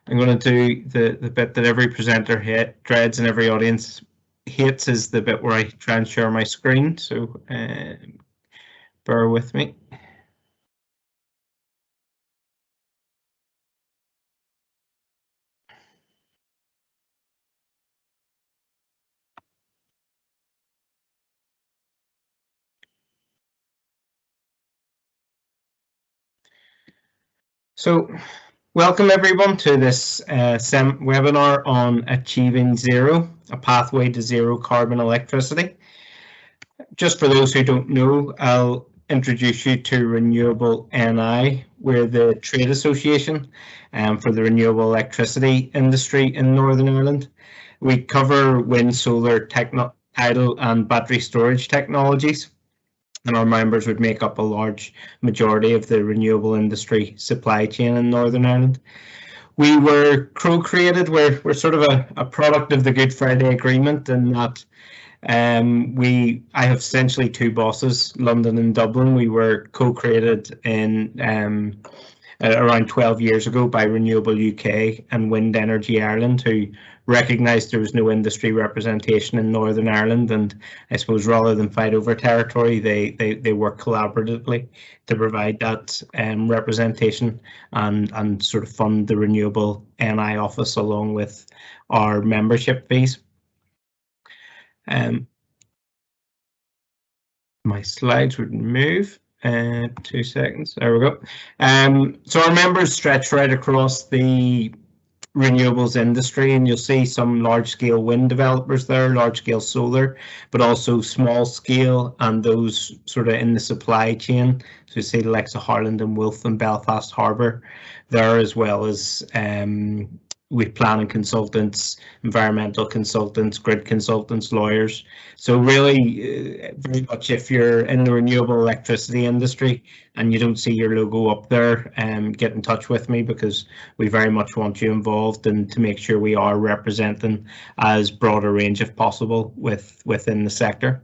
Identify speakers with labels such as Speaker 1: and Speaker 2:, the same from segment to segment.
Speaker 1: I'm going to do the bit that every presenter dreads and every audience hates, is the bit where I try and share my screen. So bear with me. So welcome everyone to this webinar on Achieving Zero, a pathway to zero carbon electricity. Just for those who don't know, I'll introduce you to RenewableNI. We're the trade association for the renewable electricity industry in Northern Ireland. We cover wind, solar, tidal and battery storage technologies, and our members would make up a large majority of the renewable industry supply chain in Northern Ireland. We were co-created, we're sort of a product of the Good Friday Agreement, in that I have essentially two bosses, London and Dublin. We were co-created in around 12 years ago by Renewable UK and Wind Energy Ireland, who recognised there was no industry representation in Northern Ireland, and I suppose rather than fight over territory, they work collaboratively to provide that representation and sort of fund the RenewableNI office along with our membership fees. My slides would move. 2 seconds. There we go. So our members stretch right across the renewables industry, and you'll see some large-scale wind developers there, large-scale solar, but also small-scale and those sort of in the supply chain. So you see the likes of Harland and Wolff and Belfast Harbour there, as well as with planning consultants, environmental consultants, grid consultants, lawyers. So really, very much if you're in the renewable electricity industry and you don't see your logo up there, get in touch with me, because we very much want you involved and to make sure we are representing as broad a range as possible within the sector.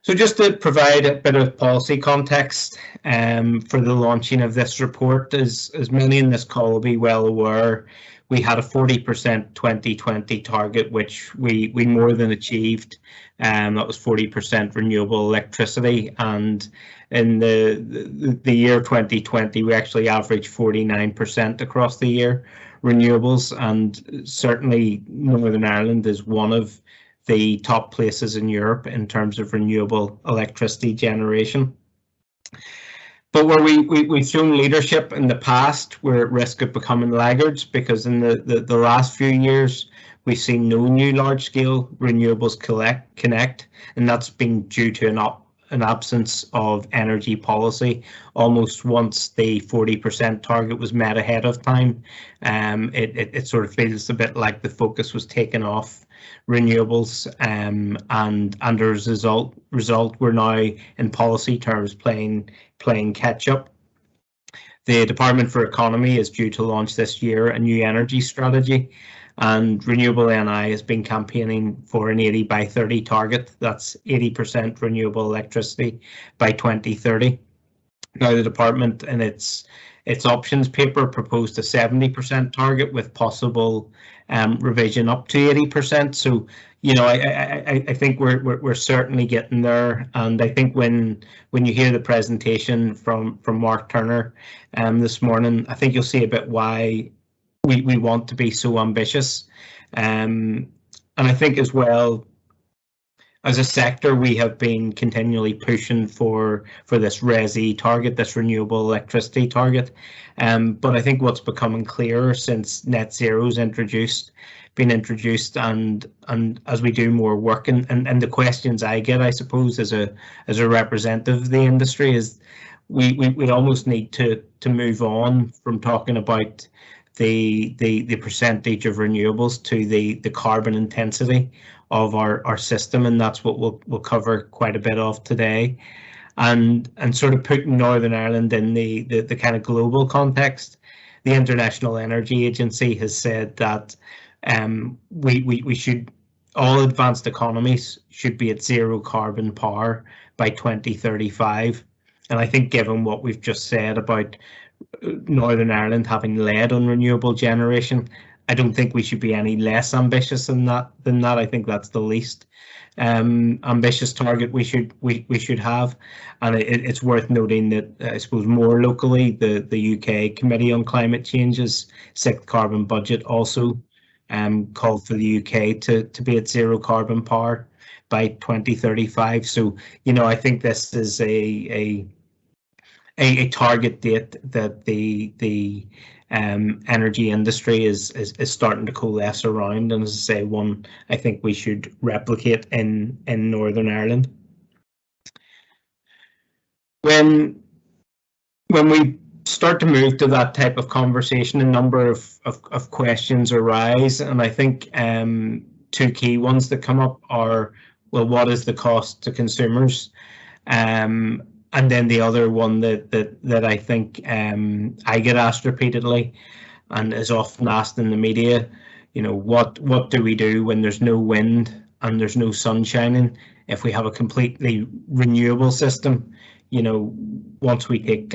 Speaker 1: So just to provide a bit of policy context for the launching of this report, as many in this call will be well aware, we had a 40% 2020 target, which we more than achieved. That was 40% renewable electricity, and in the year 2020, we actually averaged 49% across the year renewables, and certainly Northern Ireland is one of the top places in Europe in terms of renewable electricity generation. But where we've shown leadership in the past, we're at risk of becoming laggards, because in the last few years, we've seen no new large-scale renewables connect, and that's been due to an absence of energy policy. Almost once the 40% target was met ahead of time, it sort of feels a bit like the focus was taken off renewables, and as a result, we're now in policy terms playing catch up. The Department for Economy is due to launch this year a new energy strategy, and RenewableNI has been campaigning for an 80 by 30 target. That's 80% renewable electricity by 2030. Now the department in its options paper proposed a 70% target with possible revision up to 80%. So, you know, I think we're certainly getting there, and I think when you hear the presentation from Mark Turner this morning, I think you'll see a bit why we want to be so ambitious, and I think as well, as a sector, we have been continually pushing for this RESI target, this renewable electricity target. But I think what's becoming clearer since net zero's been introduced, and as we do more work, and the questions I get, I suppose, as a representative of the industry, is we almost need to move on from talking about the percentage of renewables to the carbon intensity of our system, and that's what we'll cover quite a bit of today, and sort of putting Northern Ireland in the kind of global context. The International Energy Agency has said that we should, all advanced economies should be at zero carbon power by 2035. And I think given what we've just said about Northern Ireland having led on renewable generation. I don't think we should be any less ambitious than that. I think that's the least ambitious target we should have, and it's worth noting that I suppose more locally, the UK Committee on Climate Change's sixth carbon budget also called for the UK to be at zero carbon power by 2035. So I think this is a target date that the energy industry is starting to coalesce around, and as I say, one I think we should replicate in Northern Ireland. When we start to move to that type of conversation, a number of questions arise, and I think two key ones that come up are, well, what is the cost to consumers? And then the other one that I think I get asked repeatedly and is often asked in the media, what do we do when there's no wind and there's no sun shining? If we have a completely renewable system, once we take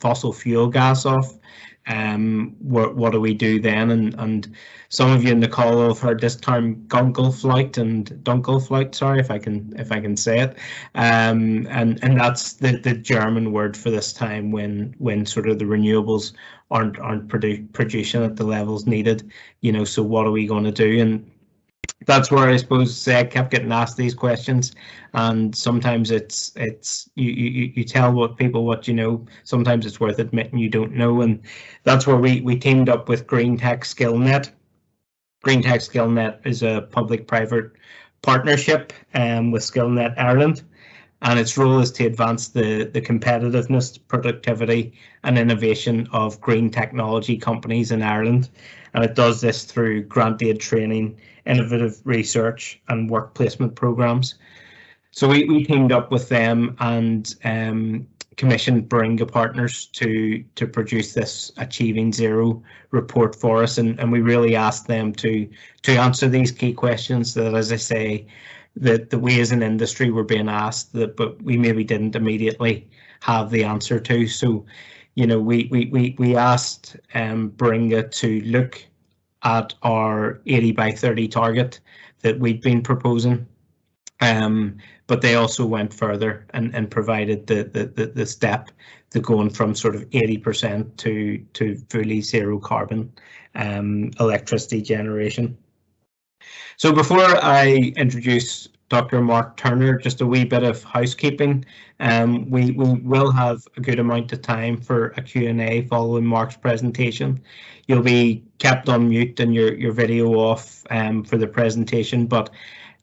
Speaker 1: fossil fuel gas off, what do we do then? And some of you in the call have heard this term Dunkelflight, sorry if I can say it, and that's the German word for this time when sort of the renewables aren't producing at the levels needed. So what are we going to do? And that's where I suppose I kept getting asked these questions, and sometimes it's you tell people what you know. Sometimes it's worth admitting you don't know, and that's where we teamed up with Green Tech SkillNet. Green Tech SkillNet is a public-private partnership with SkillNet Ireland, and its role is to advance the competitiveness, productivity, and innovation of green technology companies in Ireland. And it does this through grant-aid training, innovative research, and work placement programs. So we teamed up with them and commissioned Baringa Partners to produce this Achieving Zero report for us, and we really asked them to answer these key questions that, as I say, that we as an industry were being asked, but we maybe didn't immediately have the answer to. So, we asked Baringa to look at our 80 by 30 target that we'd been proposing, but they also went further and provided the step to going from sort of 80% to fully zero carbon electricity generation. So before I introduce Dr. Mark Turner, just a wee bit of housekeeping. We will have a good amount of time for a Q&A following Mark's presentation. You'll be kept on mute and your video off for the presentation, but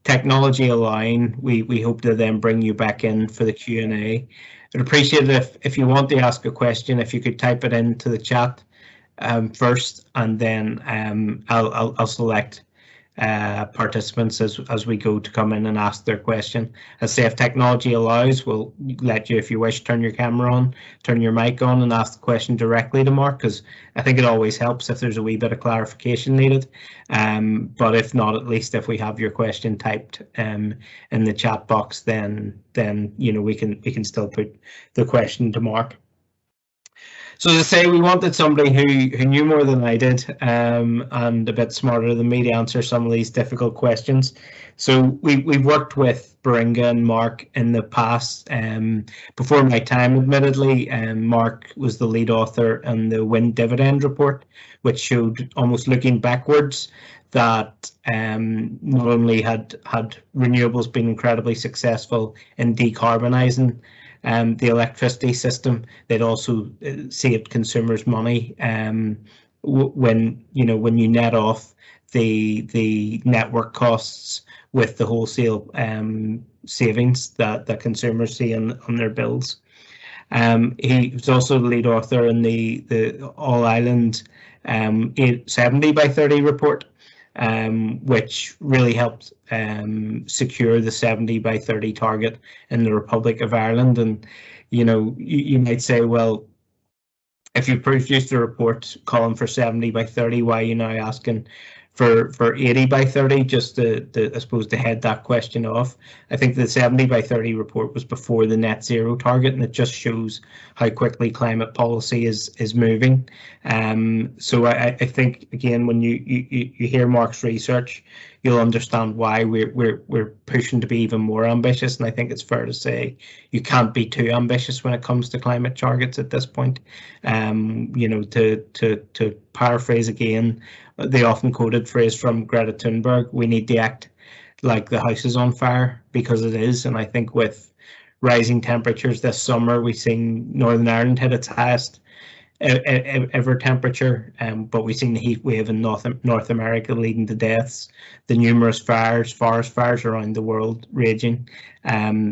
Speaker 1: technology allowing, we hope to then bring you back in for the Q&A. I'd appreciate it if you want to ask a question, if you could type it into the chat first, and then I'll select participants as we go to come in and ask their question. As I say, if technology allows, we'll let you, if you wish, turn your camera on, turn your mic on, and ask the question directly to Mark, because I think it always helps if there's a wee bit of clarification needed. But if not, at least if we have your question typed in the chat box, then we can still put the question to Mark. So as I say, we wanted somebody who knew more than I did and a bit smarter than me to answer some of these difficult questions. So we've worked with Baringa and Mark in the past. Before my time, admittedly, Mark was the lead author on the Wind Dividend Report, which showed, almost looking backwards, that not only had renewables been incredibly successful in decarbonising the electricity system, they'd also saved consumers money when you net off the network costs with the wholesale savings that consumers see on their bills. He was also the lead author in the All Ireland 70 by 30 report, which really helped secure the 70 by 30 target in the Republic of Ireland. And you might say, well, if you produced a report calling for 70 by 30, why are you now asking for 80 by 30, just to I suppose to head that question off. I think the 70 by 30 report was before the net zero target, and it just shows how quickly climate policy is moving. So I think, again, when you hear Mark's research, you'll understand why we're pushing to be even more ambitious. And I think it's fair to say you can't be too ambitious when it comes to climate targets at this point. You know, to paraphrase again the often quoted phrase from Greta Thunberg, we need to act like the house is on fire, because it is. And I think with rising temperatures this summer, we've seen Northern Ireland hit its highest ever temperature, but we've seen the heat wave in North America leading to deaths, the numerous forest fires around the world raging.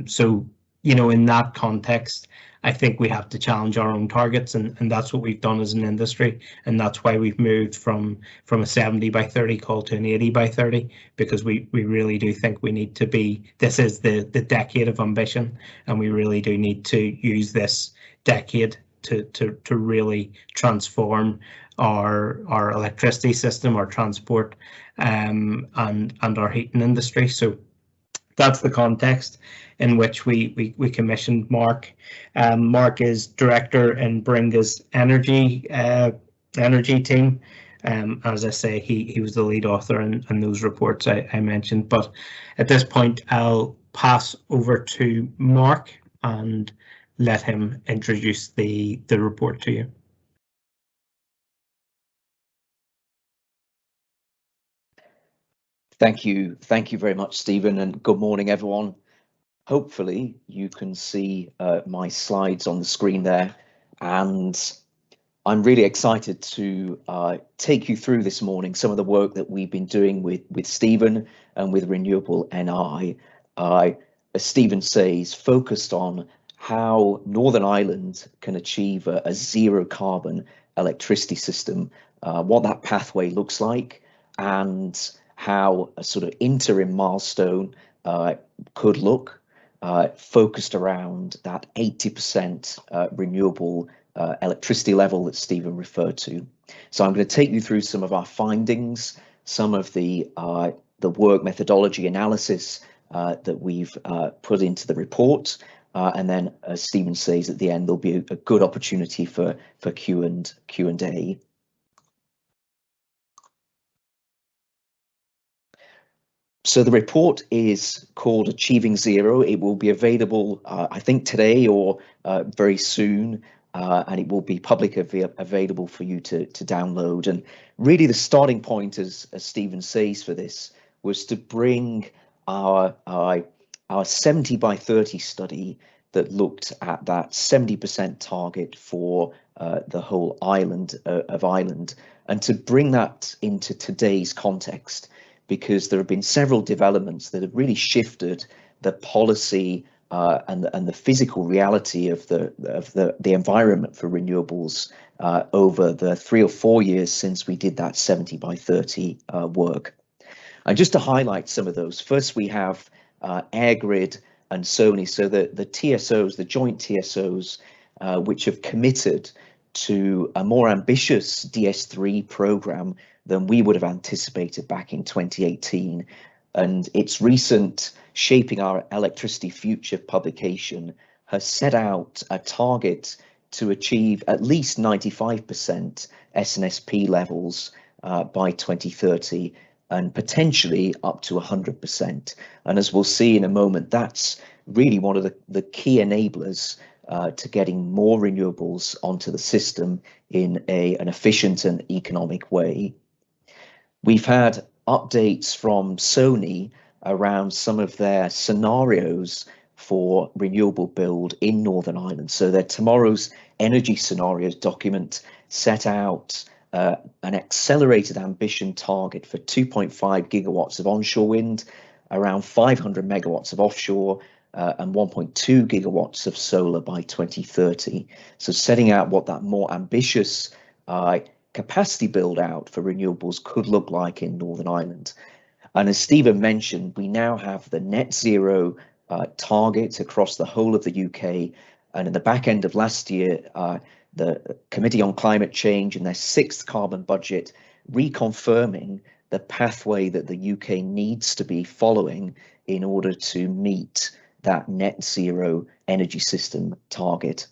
Speaker 1: So, you know, in that context, I think we have to challenge our own targets, and that's what we've done as an industry, and that's why we've moved from a 70 by 30 call to an 80 by 30, because we really do think we need to be, this is the decade of ambition, and we really do need to use this decade to really transform our electricity system, our transport, and our heating industry. So that's the context in which we commissioned Mark. Mark is director in Baringa's energy team. As I say, he was the lead author in those reports I mentioned. But at this point, I'll pass over to Mark and let him introduce the report to you.
Speaker 2: Thank you very much, Stephen, and good morning, everyone. Hopefully you can see my slides on the screen there, and I'm really excited to take you through this morning some of the work that we've been doing with Stephen and with RenewableNI. As Stephen says, focused on how Northern Ireland can achieve a zero carbon electricity system, what that pathway looks like, and how a sort of interim milestone could look, focused around that 80% renewable electricity level that Stephen referred to. So I'm going to take you through some of our findings, some of the work methodology analysis that we've put into the report, and then, as Stephen says, at the end there'll be a good opportunity for Q&A. So the report is called Achieving Zero. It will be available, I think, today or very soon, and it will be publicly available for you to download. And really the starting point, as Stephen says, for this was to bring our 70 by 30 study that looked at that 70% target for the whole island of Ireland, and to bring that into today's context, because there have been several developments that have really shifted the policy and the physical reality of the environment for renewables over the 3 or 4 years since we did that 70 by 30 work. And just to highlight some of those, first we have EirGrid and Sony, so the TSOs, the joint TSOs, which have committed to a more ambitious DS3 program than we would have anticipated back in 2018. And its recent Shaping Our Electricity Future publication has set out a target to achieve at least 95% SNSP levels by 2030, and potentially up to 100%. And as we'll see in a moment, that's really one of the key enablers to getting more renewables onto the system in an efficient and economic way. We've had updates from Sony around some of their scenarios for renewable build in Northern Ireland. So their Tomorrow's Energy Scenarios document set out an accelerated ambition target for 2.5 gigawatts of onshore wind, around 500 megawatts of offshore, and 1.2 gigawatts of solar by 2030. So setting out what that more ambitious capacity build out for renewables could look like in Northern Ireland. And as Stephen mentioned, we now have the net zero target across the whole of the UK. And in the back end of last year, the Committee on Climate Change in their 6th carbon budget reconfirming the pathway that the UK needs to be following in order to meet that net zero energy system target.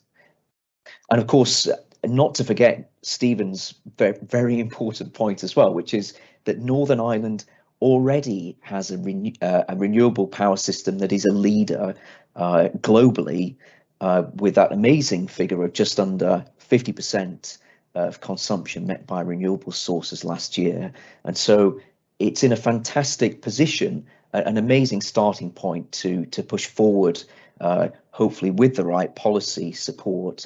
Speaker 2: And of course, not to forget Stephen's very, very important point as well, which is that Northern Ireland already has a renewable power system that is a leader globally, with that amazing figure of just under 50% of consumption met by renewable sources last year. And so it's in a fantastic position, an amazing starting point to push forward, hopefully with the right policy support,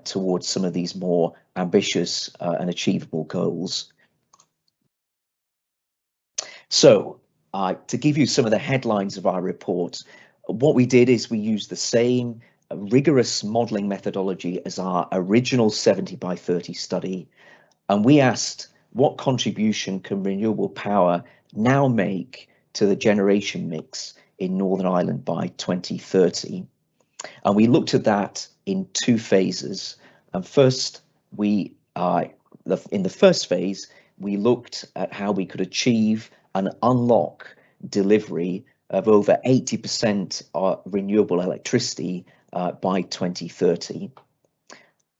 Speaker 2: towards some of these more ambitious and achievable goals. So to give you some of the headlines of our report, what we did is we used the same rigorous modelling methodology as our original 70 by 30 study, and we asked what contribution can renewable power now make to the generation mix in Northern Ireland by 2030. And we looked at that in two phases. And first, in the first phase, we looked at how we could achieve and unlock delivery of over 80% renewable electricity by 2030.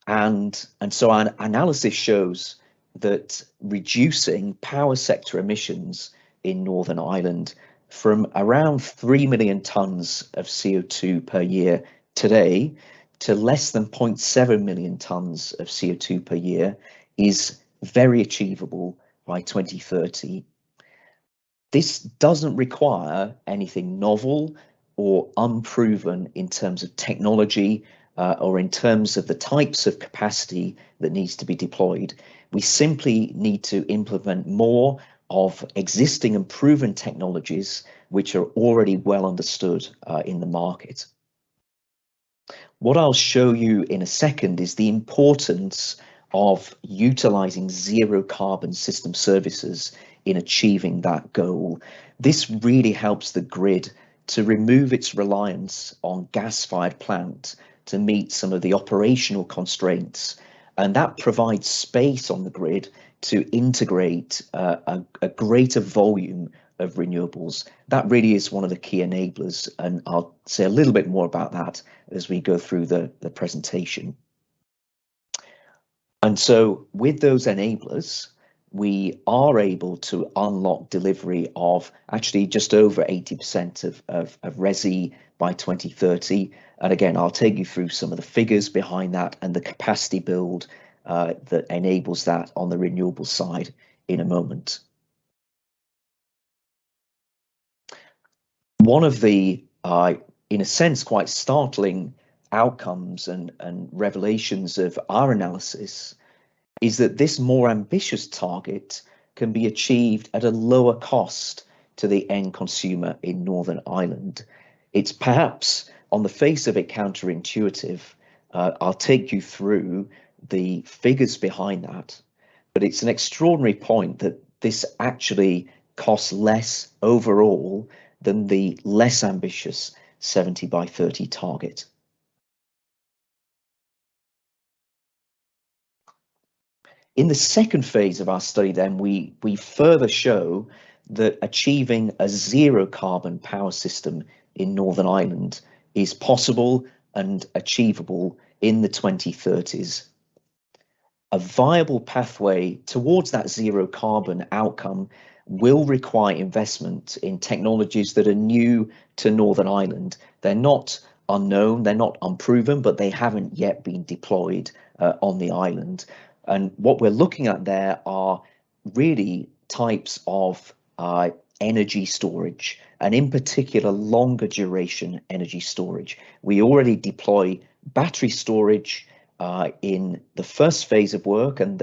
Speaker 2: And so our analysis shows that reducing power sector emissions in Northern Ireland from around 3 million tonnes of CO2 per year today to less than 0.7 million tonnes of CO2 per year is very achievable by 2030. This doesn't require anything novel or unproven in terms of technology or in terms of the types of capacity that needs to be deployed. We simply need to implement more of existing and proven technologies which are already well understood in the market. What I'll show you in a second is the importance of utilising zero carbon system services in achieving that goal. This really helps the grid to remove its reliance on gas-fired plants to meet some of the operational constraints, and that provides space on the grid to integrate a greater volume of renewables. That really is one of the key enablers, and I'll say a little bit more about that as we go through the presentation. And so with those enablers, we are able to unlock delivery of actually just over 80% of RESI by 2030. And again, I'll take you through some of the figures behind that and the capacity build that enables that on the renewable side in a moment. One of the, in a sense, quite startling outcomes and revelations of our analysis is that this more ambitious target can be achieved at a lower cost to the end consumer in Northern Ireland. It's perhaps on the face of it counterintuitive. I'll take you through the figures behind that, but it's an extraordinary point that this actually costs less overall than the less ambitious 70 by 30 target. In the second phase of our study, then, we further show that achieving a zero carbon power system in Northern Ireland is possible and achievable in the 2030s. A viable pathway towards that zero carbon outcome will require investment in technologies that are new to Northern Ireland. They're not unknown, they're not unproven, but they haven't yet been deployed on the island. And what we're looking at there are really types of energy storage, and in particular, longer duration energy storage. We already deploy battery storage in the first phase of work, and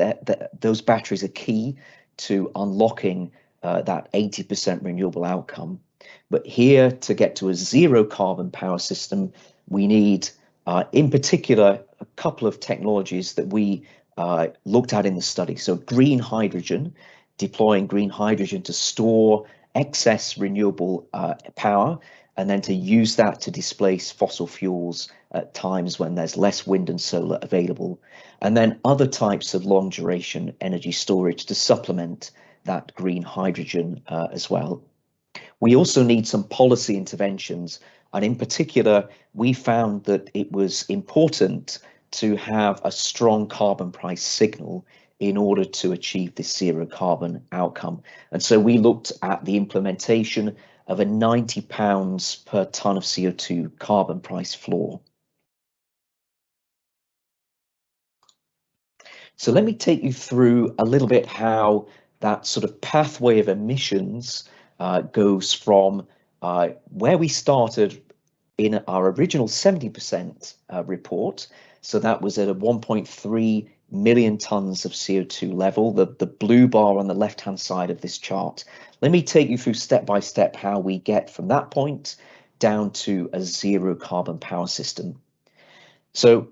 Speaker 2: those batteries are key to unlocking that 80% renewable outcome. But here, to get to a zero carbon power system, we need, in particular, a couple of technologies that we looked at in the study. So green hydrogen, deploying green hydrogen to store excess renewable power, and then to use that to displace fossil fuels at times when there's less wind and solar available. And then other types of long duration energy storage to supplement that green hydrogen as well. We also need some policy interventions, and in particular, we found that it was important to have a strong carbon price signal in order to achieve this zero carbon outcome. And so we looked at the implementation of a £90 per tonne of CO2 carbon price floor. So let me take you through a little bit how that sort of pathway of emissions goes from where we started in our original 70% report. So that was at a 1.3 million tonnes of CO2 level, the blue bar on the left-hand side of this chart. Let me take you through step by step how we get from that point down to a zero carbon power system. So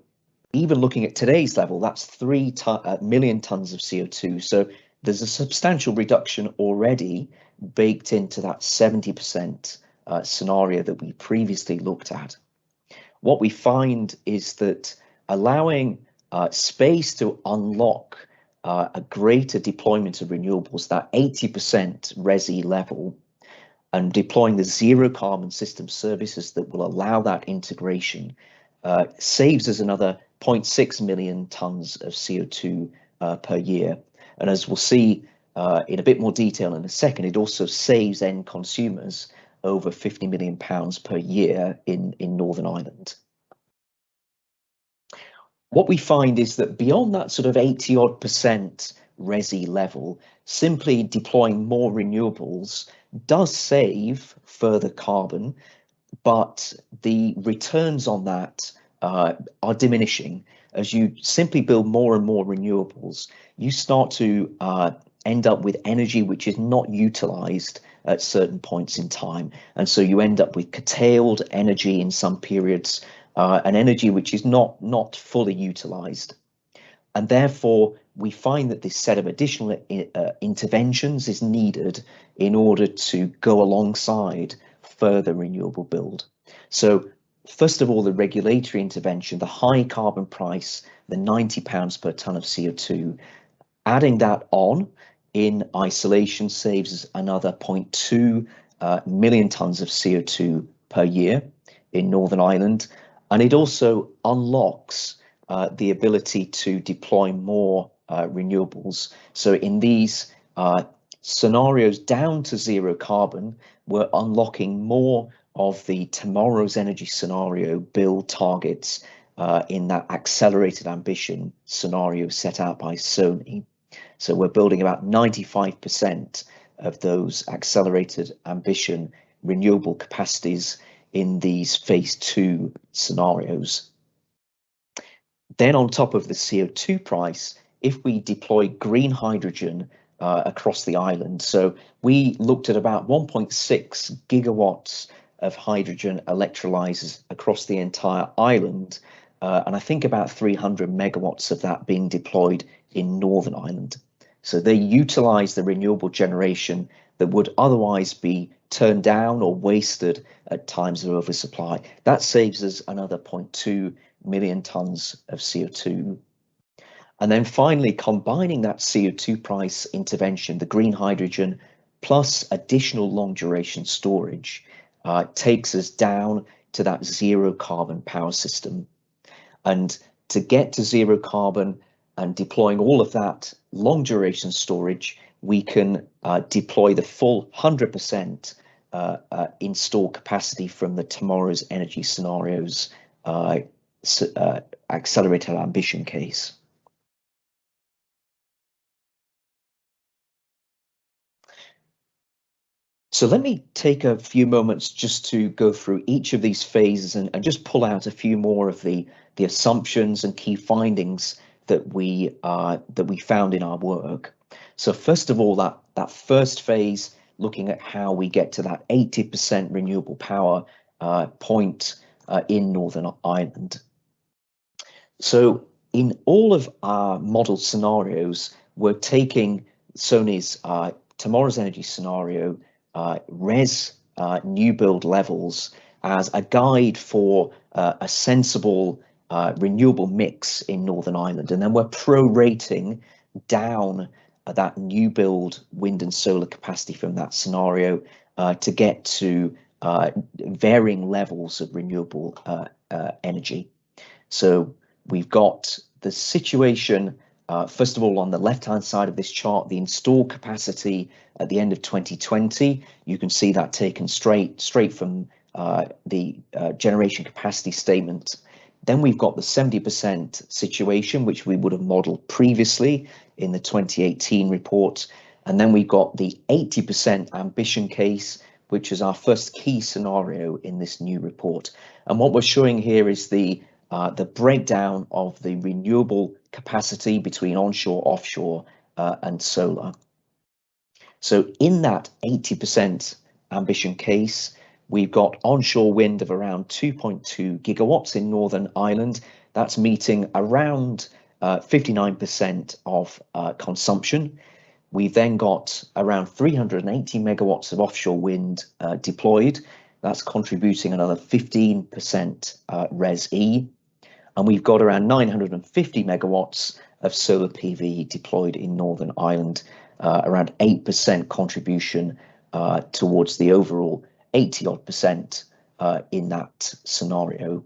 Speaker 2: even looking at today's level, that's 3 million tonnes of CO2. So there's a substantial reduction already baked into that 70% scenario that we previously looked at. What we find is that allowing space to unlock a greater deployment of renewables, that 80% RESI level, and deploying the zero carbon system services that will allow that integration saves us another 0.6 million tonnes of CO2 per year. And as we'll see in a bit more detail in a second, it also saves end consumers over £50 million per year in Northern Ireland. What we find is that beyond that sort of 80-odd% RESI level, simply deploying more renewables does save further carbon, but the returns on that are diminishing. As you simply build more and more renewables, you start to end up with energy which is not utilized at certain points in time. And so you end up with curtailed energy in some periods, and energy which is not fully utilized. And therefore, we find that this set of additional interventions is needed in order to go alongside further renewable build. So first of all, the regulatory intervention, the high carbon price, the £90 per tonne of CO2, adding that on in isolation saves us another 0.2 million tonnes of CO2 per year in Northern Ireland. And it also unlocks the ability to deploy more renewables. So in these scenarios down to zero carbon, we're unlocking more of the tomorrow's energy scenario build targets in that accelerated ambition scenario set out by Sony. So we're building about 95% of those accelerated ambition renewable capacities in these phase 2 scenarios. Then on top of the CO2 price, if we deploy green hydrogen across the island, so we looked at about 1.6 gigawatts of hydrogen electrolyzers across the entire island, and I think about 300 megawatts of that being deployed in Northern Ireland. So they utilize the renewable generation that would otherwise be turned down or wasted at times of oversupply. That saves us another 0.2 million tonnes of CO2. And then finally, combining that CO2 price intervention, the green hydrogen, plus additional long duration storage, takes us down to that zero carbon power system. And to get to zero carbon and deploying all of that long duration storage, we can deploy the full 100% install capacity from the tomorrow's energy scenarios accelerated ambition case. So let me take a few moments just to go through each of these phases and just pull out a few more of the assumptions and key findings that we found in our work. So first of all, that first phase, looking at how we get to that 80% renewable power point in Northern Ireland. So in all of our model scenarios, we're taking Sony's tomorrow's energy scenario new build levels as a guide for a sensible renewable mix in Northern Ireland, and then we're prorating down that new build wind and solar capacity from that scenario to get to varying levels of renewable energy. So we've got the situation, first of all, on the left-hand side of this chart, the installed capacity at the end of 2020. You can see that taken straight from the generation capacity statement. Then we've got the 70% situation, which we would have modeled previously in the 2018 report. And then we've got the 80% ambition case, which is our first key scenario in this new report. And what we're showing here is the breakdown of the renewable capacity between onshore, offshore, and solar. So in that 80% ambition case, we've got onshore wind of around 2.2 gigawatts in Northern Ireland. That's meeting around 59% of consumption. We've then got around 380 megawatts of offshore wind deployed. That's contributing another 15% RES-E. And we've got around 950 megawatts of solar PV deployed in Northern Ireland, around 8% contribution towards the overall 80-odd% in that scenario.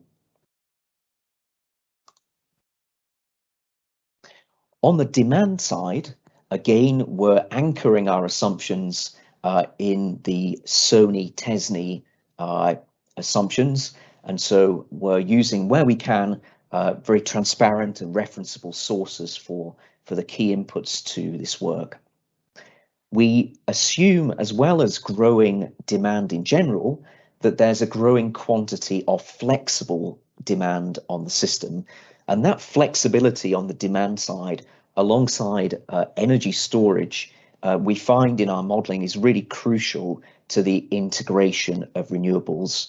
Speaker 2: On the demand side, again, we're anchoring our assumptions in the Sony-TESNI assumptions. And so we're using, where we can, very transparent and referenceable sources for the key inputs to this work. We assume, as well as growing demand in general, that there's a growing quantity of flexible demand on the system. And that flexibility on the demand side, alongside energy storage, we find in our modelling is really crucial to the integration of renewables.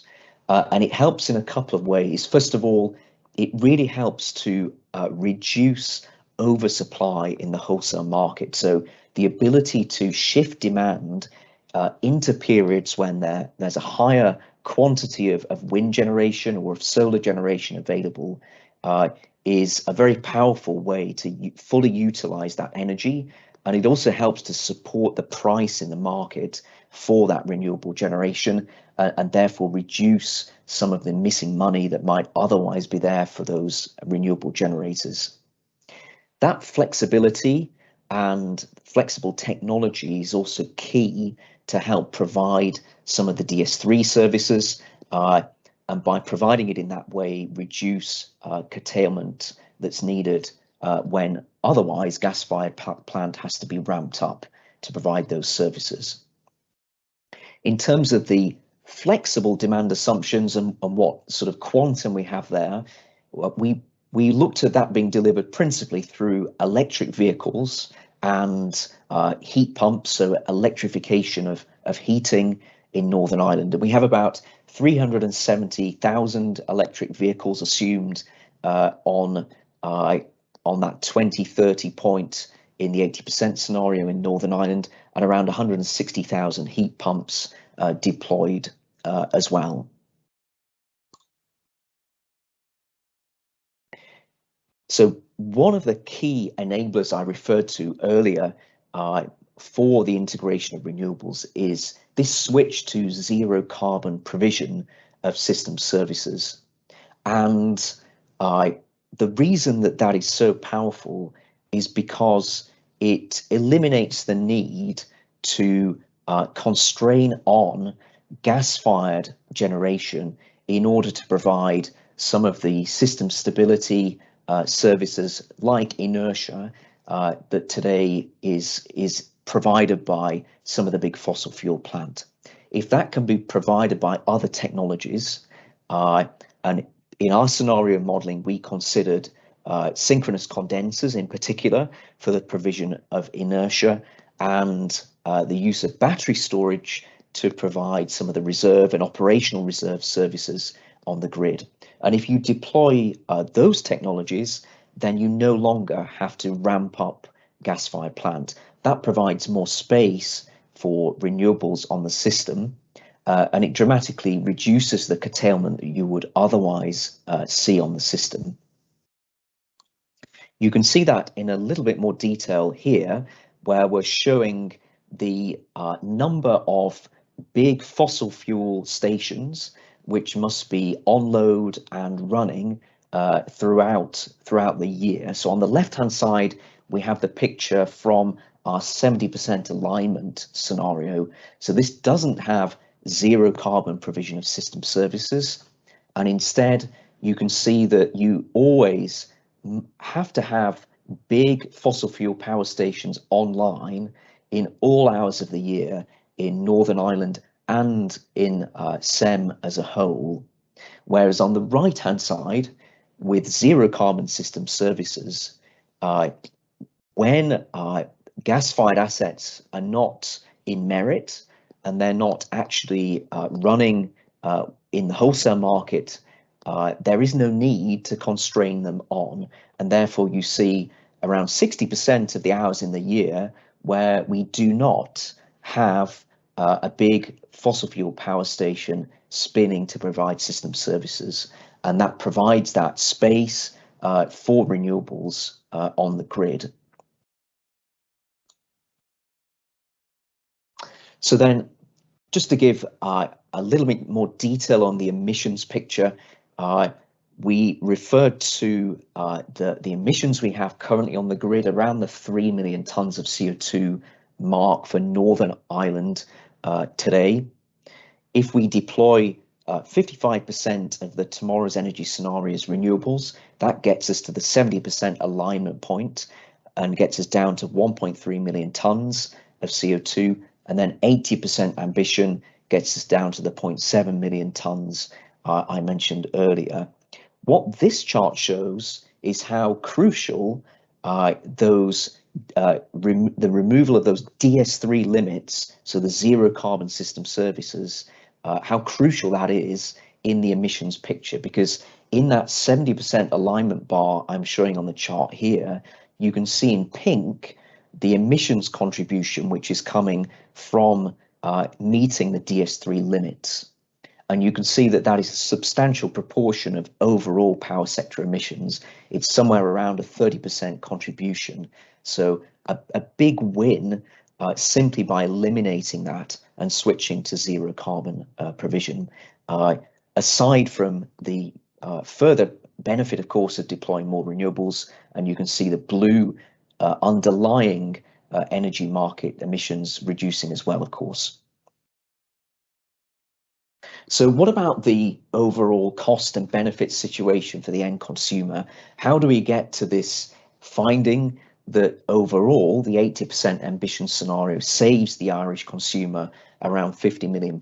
Speaker 2: And it helps in a couple of ways. First of all, it really helps to reduce oversupply in the wholesale market. So the ability to shift demand into periods when there's a higher quantity of wind generation or of solar generation available is a very powerful way to fully utilize that energy. And it also helps to support the price in the market for that renewable generation and therefore reduce some of the missing money that might otherwise be there for those renewable generators. That flexibility and flexible technology is also key to help provide some of the DS3 services, and by providing it in that way, reduce curtailment that's needed when otherwise gas-fired plant has to be ramped up to provide those services. In terms of the flexible demand assumptions and what sort of quantum we have there, we looked at that being delivered principally through electric vehicles and heat pumps, so electrification of heating in Northern Ireland. And we have about 370,000 electric vehicles assumed on that 2030 point in the 80% scenario in Northern Ireland, and around 160,000 heat pumps deployed as well. So one of the key enablers I referred to earlier for the integration of renewables is this switch to zero carbon provision of system services. And the reason that is so powerful is because it eliminates the need to constrain on gas-fired generation in order to provide some of the system stability services like inertia that today is provided by some of the big fossil fuel plant. If that can be provided by other technologies, and in our scenario modelling, we considered synchronous condensers in particular for the provision of inertia, and the use of battery storage to provide some of the reserve and operational reserve services on the grid. And if you deploy those technologies, then you no longer have to ramp up gas-fired plant. That provides more space for renewables on the system, and it dramatically reduces the curtailment that you would otherwise see on the system. You can see that in a little bit more detail here where we're showing the number of big fossil fuel stations which must be on load and running throughout the year. So on the left-hand side, we have the picture from our 70% alignment scenario. So this doesn't have zero carbon provision of system services, and instead you can see that you always have to have big fossil fuel power stations online in all hours of the year in Northern Ireland and in SEM as a whole. Whereas on the right-hand side, with zero carbon system services, when gas-fired assets are not in merit and they're not actually running in the wholesale market, there is no need to constrain them on, and therefore you see around 60% of the hours in the year where we do not have a big fossil fuel power station spinning to provide system services, and that provides that space for renewables on the grid. So then, just to give a little bit more detail on the emissions picture, we referred to the emissions we have currently on the grid, around the 3 million tonnes of CO2 mark for Northern Ireland today. If we deploy 55% of the tomorrow's energy scenarios renewables, that gets us to the 70% alignment point and gets us down to 1.3 million tonnes of CO2, and then 80% ambition gets us down to the 0.7 million tonnes I mentioned earlier. What this chart shows is how crucial the removal of those DS3 limits, so the zero carbon system services, how crucial that is in the emissions picture, because in that 70% alignment bar I'm showing on the chart here, you can see in pink the emissions contribution which is coming from meeting the DS3 limits. And you can see that that is a substantial proportion of overall power sector emissions. It's somewhere around a 30% contribution. So a big win simply by eliminating that and switching to zero carbon provision. Aside from the further benefit, of course, of deploying more renewables, and you can see the blue underlying energy market emissions reducing as well, of course. So what about the overall cost and benefit situation for the end consumer? How do we get to this finding that overall the 80% ambition scenario saves the Irish consumer around £50 million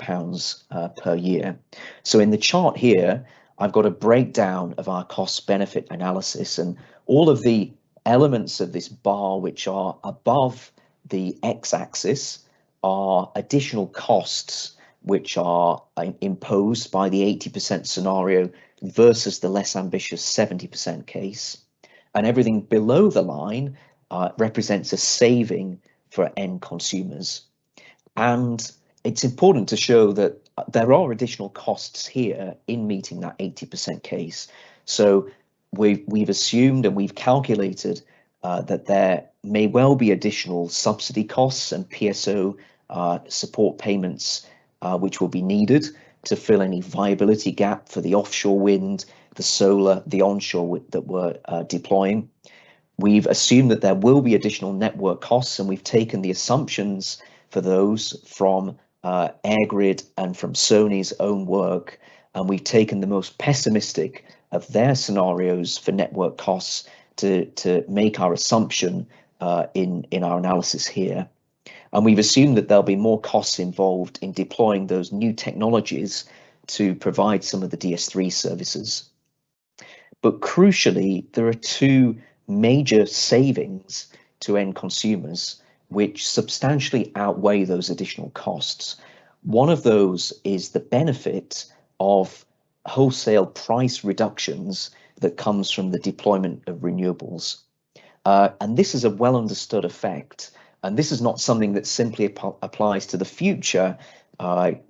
Speaker 2: per year? So in the chart here, I've got a breakdown of our cost benefit analysis, and all of the elements of this bar which are above the x-axis are additional costs which are imposed by the 80% scenario versus the less ambitious 70% case. And everything below the line represents a saving for end consumers. And it's important to show that there are additional costs here in meeting that 80% case. So we've assumed and we've calculated that there may well be additional subsidy costs and PSO support payments which will be needed to fill any viability gap for the offshore wind, the solar, the onshore that we're deploying. We've assumed that there will be additional network costs, and we've taken the assumptions for those from AirGrid and from Sony's own work, and we've taken the most pessimistic of their scenarios for network costs to make our assumption in our analysis here. And we've assumed that there'll be more costs involved in deploying those new technologies to provide some of the DS3 services. But crucially, there are two major savings to end consumers which substantially outweigh those additional costs. One of those is the benefit of wholesale price reductions that comes from the deployment of renewables. And this is a well understood effect. And this is not something that simply applies to the future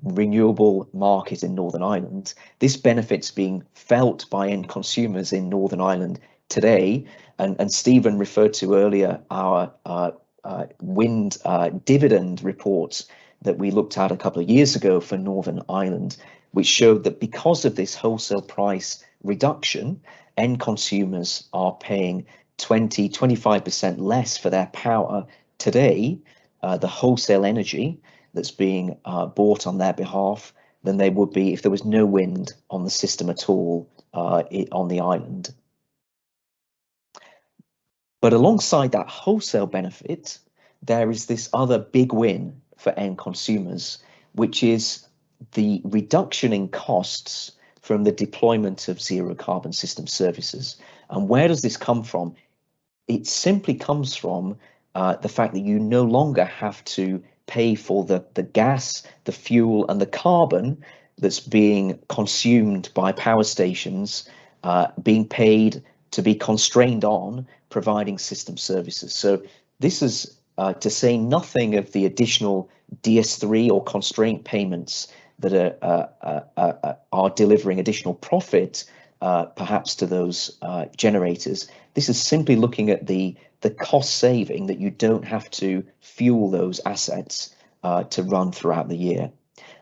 Speaker 2: renewable market in Northern Ireland. This benefit's being felt by end consumers in Northern Ireland today. And Stephen referred to earlier our wind dividend reports that we looked at a couple of years ago for Northern Ireland, which showed that because of this wholesale price reduction, end consumers are paying 25% less for their power today, the wholesale energy that's being bought on their behalf, than they would be if there was no wind on the system at all on the island. But alongside that wholesale benefit, there is this other big win for end consumers, which is the reduction in costs from the deployment of zero carbon system services. And where does this come from? It simply comes from the fact that you no longer have to pay for the gas, the fuel, and the carbon that's being consumed by power stations, being paid to be constrained on providing system services. So this is to say nothing of the additional DS3 or constraint payments that are delivering additional profit, perhaps to those generators. This is simply looking at the cost saving that you don't have to fuel those assets to run throughout the year.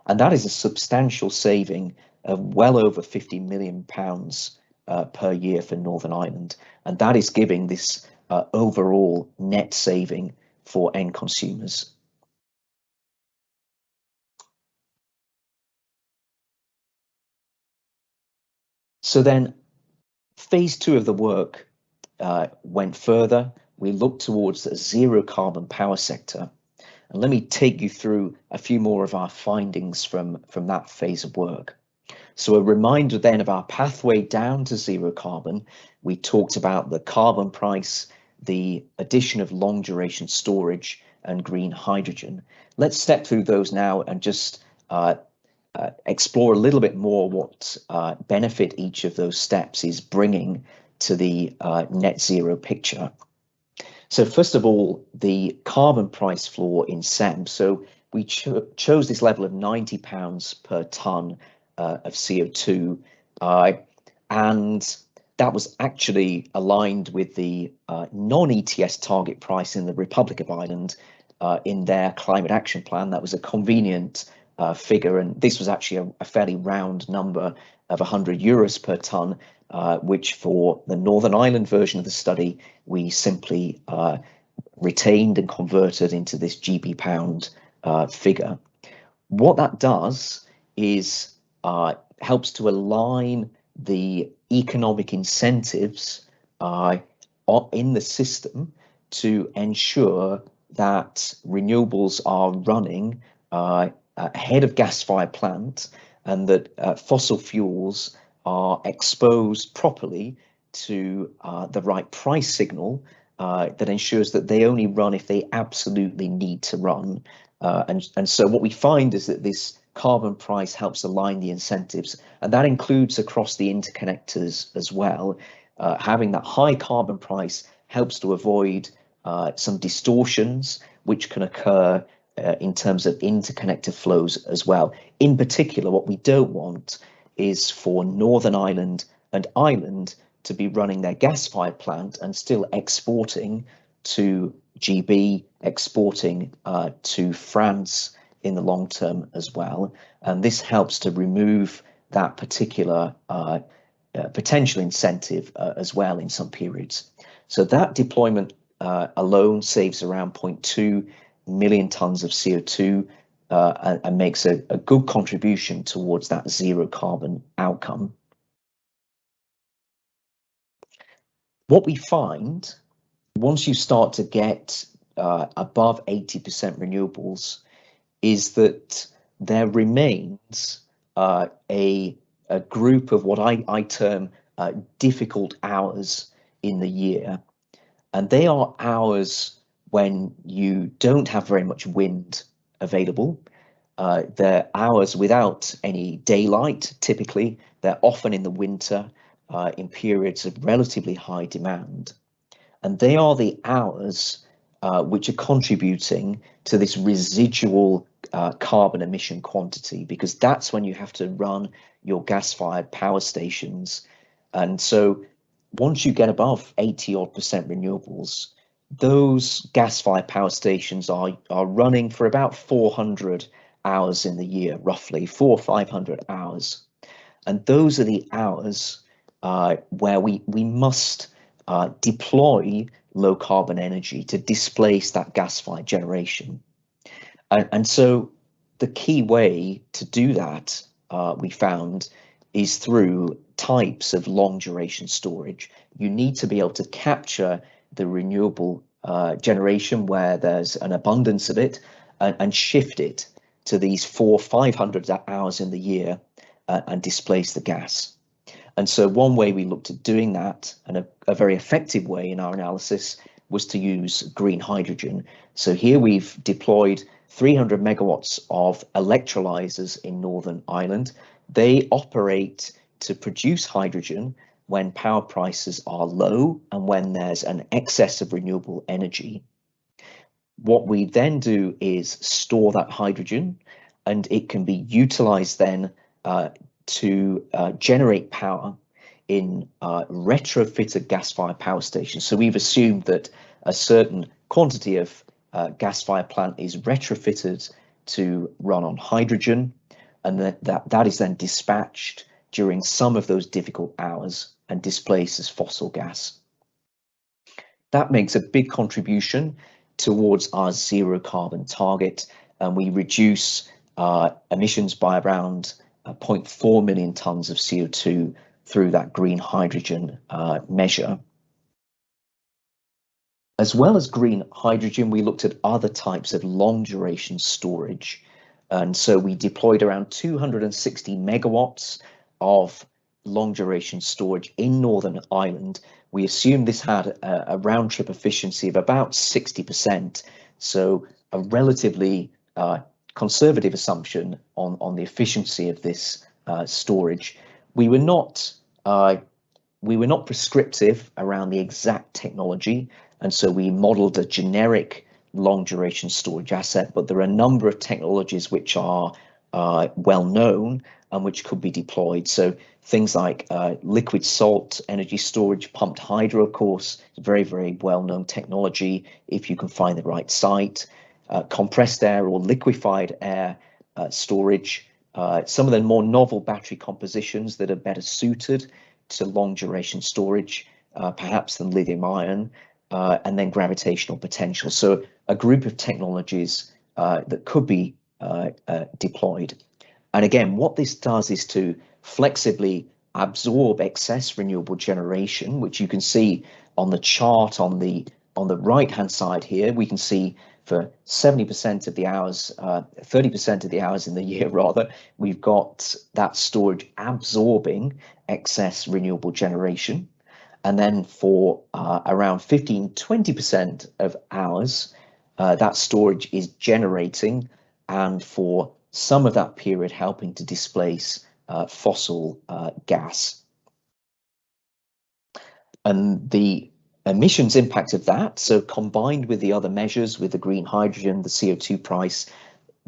Speaker 2: And that is a substantial saving of well over £50 million per year for Northern Ireland. And that is giving this overall net saving for end consumers. So then phase 2 of the work went further. We looked towards a zero carbon power sector. And let me take you through a few more of our findings from that phase of work. So a reminder then of our pathway down to zero carbon. We talked about the carbon price, the addition of long duration storage, and green hydrogen. Let's step through those now and just explore a little bit more what benefit each of those steps is bringing to the net zero picture. So first of all, the carbon price floor in Sept. So we chose this level of £90 per tonne of CO2, and that was actually aligned with the non-ETS target price in the Republic of Ireland in their climate action plan. That was a convenient figure, and this was actually a fairly round number of €100 per tonne, which for the Northern Ireland version of the study, we simply retained and converted into this GB pound figure. What that does is helps to align the economic incentives in the system to ensure that renewables are running ahead of gas-fired plants, and that fossil fuels are exposed properly to the right price signal that ensures that they only run if they absolutely need to run. And so what we find is that this carbon price helps align the incentives, and that includes across the interconnectors as well. Having that high carbon price helps to avoid some distortions which can occur in terms of interconnector flows as well. In particular, what we don't want is for Northern Ireland and Ireland to be running their gas-fired plant and still exporting to GB, exporting to France in the long term as well. And this helps to remove that particular potential incentive as well in some periods. So that deployment alone saves around 0.2 million tonnes of CO2 and makes a good contribution towards that zero carbon outcome. What we find, once you start to get above 80% renewables, is that there remains a group of what I term difficult hours in the year. And they are hours when you don't have very much wind available. They're hours without any daylight, typically. They're often in the winter in periods of relatively high demand. And they are the hours which are contributing to this residual carbon emission quantity, because that's when you have to run your gas-fired power stations. And so once you get above 80% renewables, those gas-fired power stations are running for about 400 hours in the year, roughly 400 or 500 hours. And those are the hours where we must deploy low carbon energy to displace that gas-fired generation. And so the key way to do that, we found, is through types of long duration storage. You need to be able to capture the renewable generation where there's an abundance of it and shift it to these 400 or 500 hours in the year and displace the gas. And so one way we looked at doing that, and a very effective way in our analysis, was to use green hydrogen. So here we've deployed 300 megawatts of electrolyzers in Northern Ireland. They operate to produce hydrogen when power prices are low and when there's an excess of renewable energy. What we then do is store that hydrogen, and it can be utilized then to generate power in retrofitted gas-fired power stations. So we've assumed that a certain quantity of gas-fired plant is retrofitted to run on hydrogen, and that is then dispatched during some of those difficult hours and displaces fossil gas. That makes a big contribution towards our zero carbon target, and we reduce emissions by around 0.4 million tonnes of CO2 through that green hydrogen measure. As well as green hydrogen, we looked at other types of long duration storage. And so we deployed around 260 megawatts of long duration storage in Northern Ireland. We assumed this had a round trip efficiency of about 60%. So a relatively conservative assumption on the efficiency of this storage. We were not prescriptive around the exact technology, and so we modeled a generic long duration storage asset, but there are a number of technologies which are well known and which could be deployed. So things like liquid salt energy storage, pumped hydro, of course, very, very well known technology if you can find the right site. Compressed air or liquefied air storage, some of the more novel battery compositions that are better suited to long duration storage, perhaps than lithium ion, and then gravitational potential. So a group of technologies that could be deployed. And again, what this does is to flexibly absorb excess renewable generation, which you can see on the chart on the right hand side here. We can see for 70% of the hours, 30% of the hours in the year rather, we've got that storage absorbing excess renewable generation. And then for around 15-20% of hours, that storage is generating, and for some of that period helping to displace fossil gas. And the emissions impact of that, so combined with the other measures, with the green hydrogen, the CO2 price,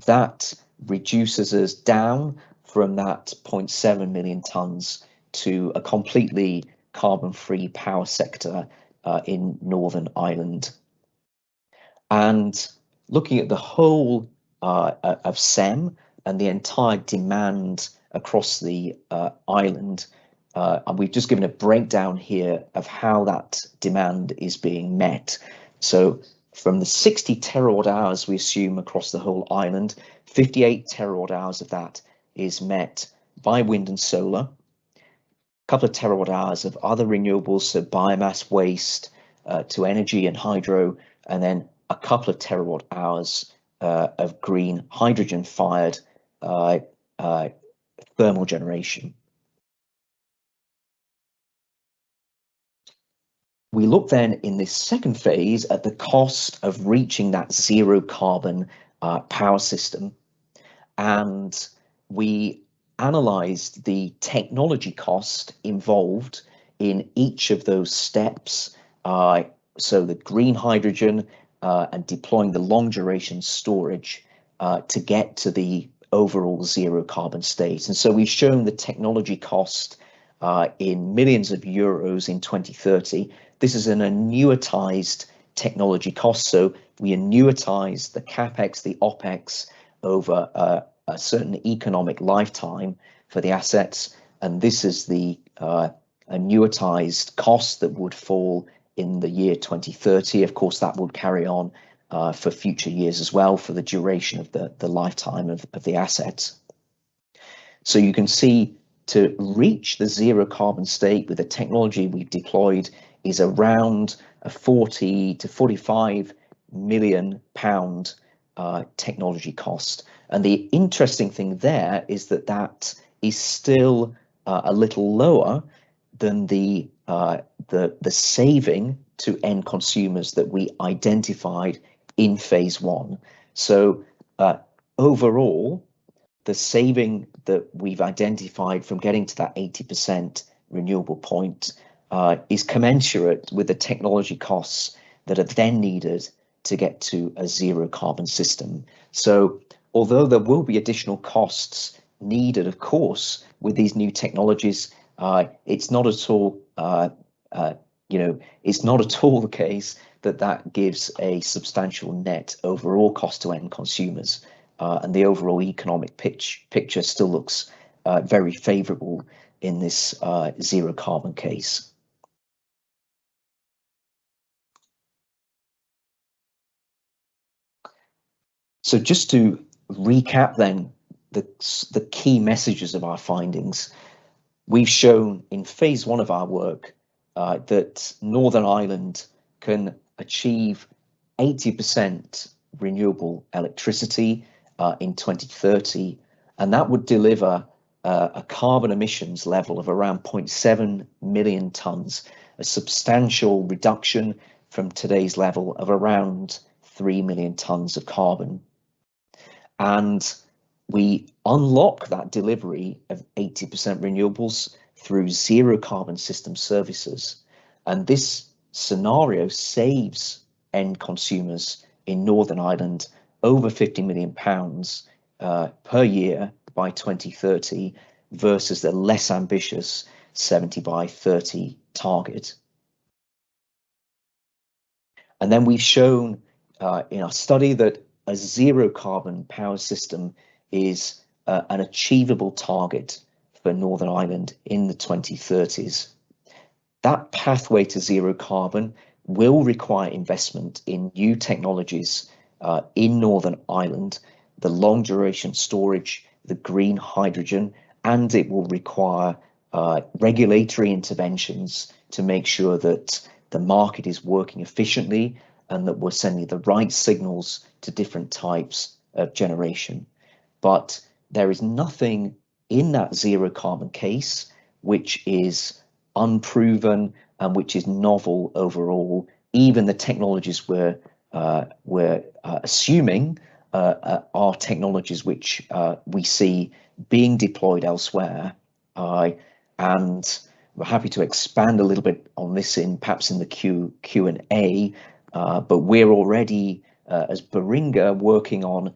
Speaker 2: that reduces us down from that 0.7 million tonnes to a completely carbon-free power sector in Northern Ireland. And looking at the whole of SEM and the entire demand across the island, and we've just given a breakdown here of how that demand is being met. So from the 60 terawatt hours we assume across the whole island, 58 terawatt hours of that is met by wind and solar, a couple of terawatt hours of other renewables, so biomass, waste to energy and hydro, and then a couple of terawatt hours of green hydrogen fired thermal generation. We look then in this second phase at the cost of reaching that zero carbon power system, and we analysed the technology cost involved in each of those steps. So the green hydrogen and deploying the long duration storage to get to the overall zero carbon state. And so we've shown the technology cost in millions of euros in 2030. This is an annuitized technology costs. So we annuitize the CapEx, the OpEx over a certain economic lifetime for the assets, and this is the annuitized cost that would fall in the year 2030. Of course, that would carry on for future years as well, for the duration of the lifetime of the assets. So you can see, to reach the zero carbon state with the technology we've deployed is around a 40 to 45 million pound technology cost. And the interesting thing there is that that is still a little lower than the saving to end consumers that we identified in phase one. So overall, the saving that we've identified from getting to that 80% renewable point is commensurate with the technology costs that are then needed to get to a zero carbon system. So although there will be additional costs needed, of course, with these new technologies, it's not at all, it's not at all the case that gives a substantial net overall cost to end consumers. And the overall economic picture still looks very favourable in this zero carbon case. So just to recap then, the key messages of our findings, we've shown in phase one of our work that Northern Ireland can achieve 80% renewable electricity in 2030, and that would deliver a carbon emissions level of around 0.7 million tonnes, a substantial reduction from today's level of around 3 million tonnes of carbon. And we unlock that delivery of 80% renewables through zero carbon system services. And this scenario saves end consumers in Northern Ireland over £50 million per year by 2030 versus the less ambitious 70 by 30 target. And then we've shown in our study that a zero carbon power system is an achievable target for Northern Ireland in the 2030s. That pathway to zero carbon will require investment in new technologies in Northern Ireland, the long duration storage, the green hydrogen, and it will require regulatory interventions to make sure that the market is working efficiently and that we're sending the right signals to different types of generation. But there is nothing in that zero carbon case which is unproven and which is novel overall. Even the technologies we're assuming are technologies which we see being deployed elsewhere, and we're happy to expand a little bit on this perhaps in the Q&A, but we're already as Baringa working on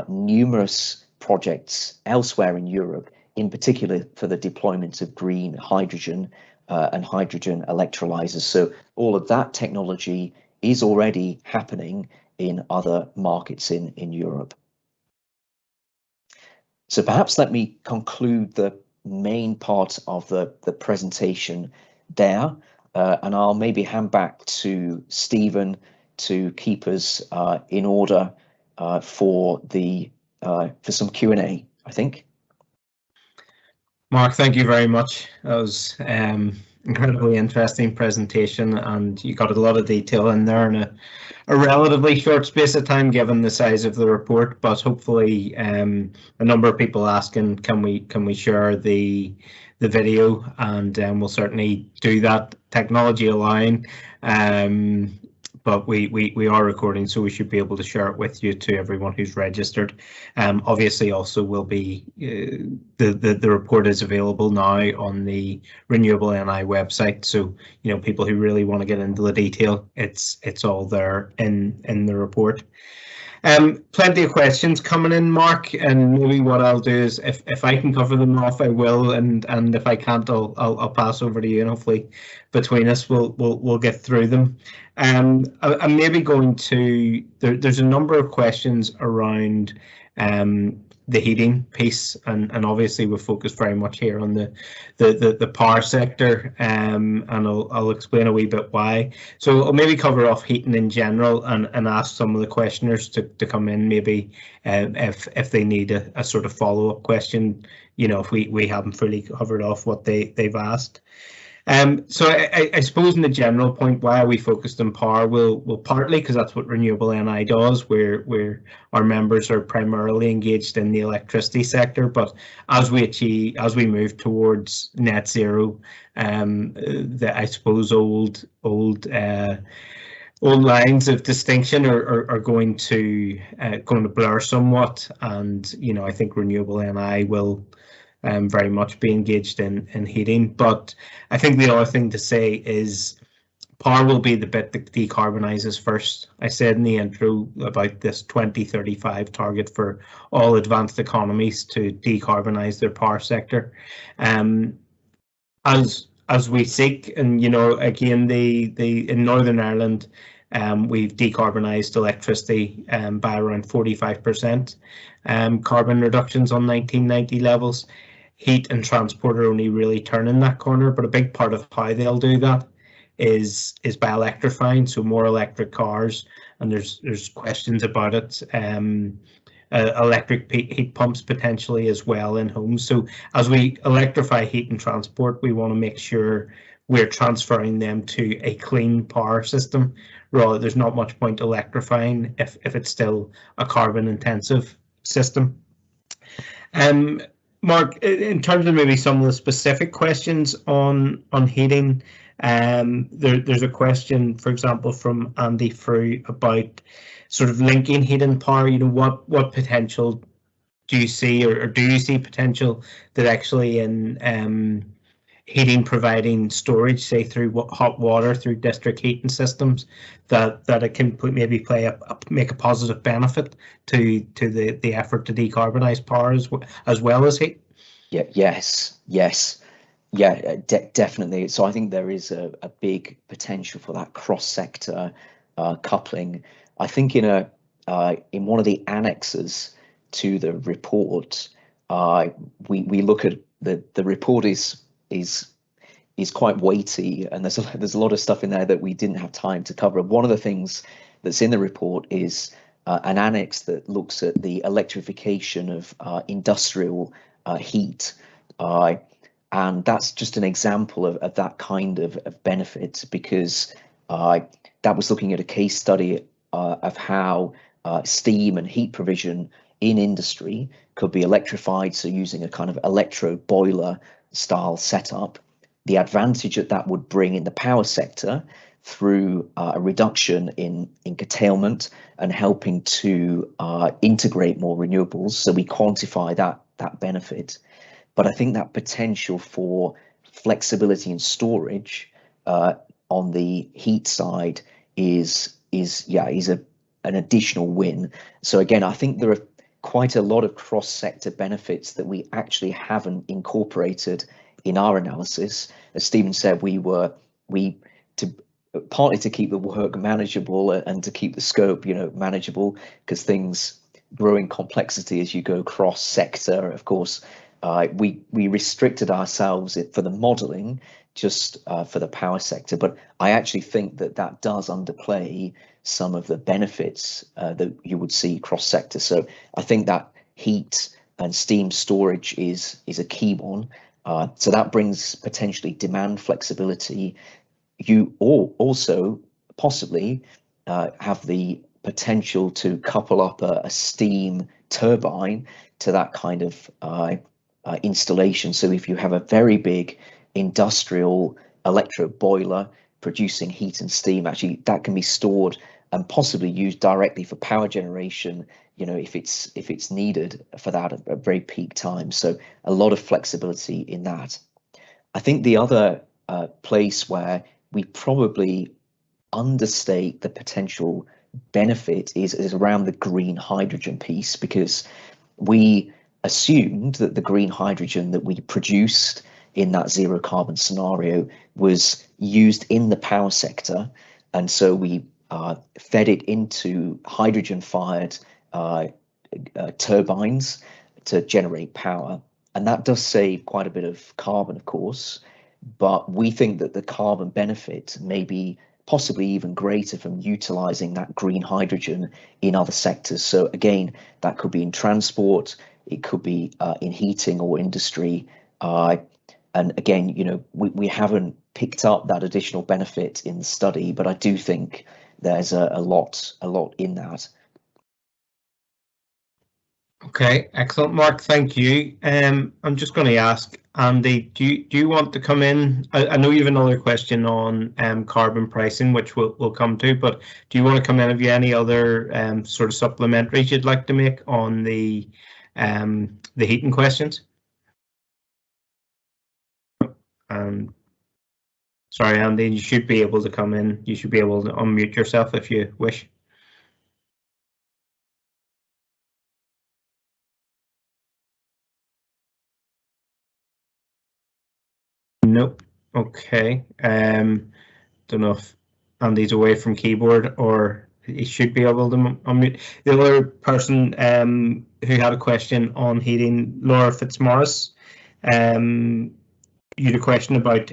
Speaker 2: numerous projects elsewhere in Europe, in particular for the deployment of green hydrogen and hydrogen electrolyzers. So all of that technology is already happening in other markets in Europe. So perhaps let me conclude the main part of the presentation there, and I'll maybe hand back to Stephen to keep us in order for some Q&A, I think.
Speaker 1: Mark, thank you very much. That was incredibly interesting presentation, and you got a lot of detail in there in a relatively short space of time given the size of the report. But hopefully a number of people asking, can we share the video, and we'll certainly do that, technology allowing. But we are recording, so we should be able to share it with you, to everyone who's registered. Obviously, also will be the report is available now on the RenewableNI website. So people who really want to get into the detail, it's all there in the report. Plenty of questions coming in, Mark, and maybe what I'll do is if I can cover them off, I will, and if I can't, I'll pass over to you, and hopefully between us we'll get through them. I'm maybe going to there's a number of questions around the heating piece, and obviously we're focused very much here on the power sector, and I'll explain a wee bit why. So I'll maybe cover off heating in general and ask some of the questioners to come in, maybe if they need a sort of follow-up question, you know, if we haven't fully covered off what they've asked. So I suppose in the general point, why are we focused on power? Well, partly because that's what RenewableNI does, where our members are primarily engaged in the electricity sector. But as we move towards net zero, I suppose old lines of distinction are going to blur somewhat, and you know, I think RenewableNI will very much be engaged in heating. But I think the other thing to say is power will be the bit that decarbonises first. I said in the intro about this 2035 target for all advanced economies to decarbonise their power sector. As we seek, and you know, again, in Northern Ireland, we've decarbonised electricity by around 45% carbon reductions on 1990 levels. Heat and transport are only really turning that corner, but a big part of how they'll do that is by electrifying, so more electric cars, and there's questions about it. Electric heat pumps potentially as well in homes. So as we electrify heat and transport, we want to make sure we're transferring them to a clean power system. Rather, there's not much point electrifying if it's still a carbon intensive system. Mark, in terms of maybe some of the specific questions on heating, there's a question, for example, from Andy Frew about sort of linking heat and power. You know, what potential do you see, or do you see potential that actually in heating, providing storage, say through hot water, through district heating systems, that it can maybe make a positive benefit to the effort to decarbonise power as well as heat?
Speaker 2: Yes, definitely. So I think there is a big potential for that cross-sector coupling. I think in one of the annexes to the report, we look at the report is quite weighty, and there's a lot of stuff in there that we didn't have time to cover. One of the things that's in the report is an annex that looks at the electrification of industrial heat, and that's just an example of that kind of benefit, because that was looking at a case study of how steam and heat provision in industry could be electrified, so using a kind of electro boiler style setup. The advantage that would bring in the power sector through a reduction in curtailment and helping to integrate more renewables. So we quantify that benefit. But I think that potential for flexibility and storage on the heat side is an additional win. So again, I think there are quite a lot of cross-sector benefits that we actually haven't incorporated in our analysis. As Stephen said, partly to keep the work manageable and to keep the scope, manageable, because things grow in complexity as you go cross-sector. Of course, we restricted ourselves for the modelling just for the power sector, but I actually think that does underplay some of the benefits that you would see cross-sector. So I think that heat and steam storage is a key one. So that brings potentially demand flexibility. You also possibly have the potential to couple up a steam turbine to that kind of installation. So if you have a very big industrial electro boiler producing heat and steam, actually that can be stored and possibly used directly for power generation, if it's needed for that at very peak time. So a lot of flexibility in that. I think the other place where we probably understate the potential benefit is around the green hydrogen piece, because we assumed that the green hydrogen that we produced in that zero carbon scenario was used in the power sector, and so we fed it into hydrogen-fired turbines to generate power, and that does save quite a bit of carbon, of course, but we think that the carbon benefit may be possibly even greater from utilizing that green hydrogen in other sectors. So again, that could be in transport, it could be in heating or industry. And again, you know, we haven't picked up that additional benefit in the study, but I do think there's a lot in that.
Speaker 1: Okay, excellent, Mark. Thank you. I'm just going to ask Andy, do you want to come in? I know you have another question on carbon pricing, which we'll come to, but do you want to come in? Have you any other sort of supplementaries you'd like to make on the heating questions? Sorry, Andy, you should be able to come in. You should be able to unmute yourself if you wish. Nope. Okay. Don't know if Andy's away from keyboard or he should be able to unmute. The other person who had a question on heating, Laura Fitzmaurice, you had a question about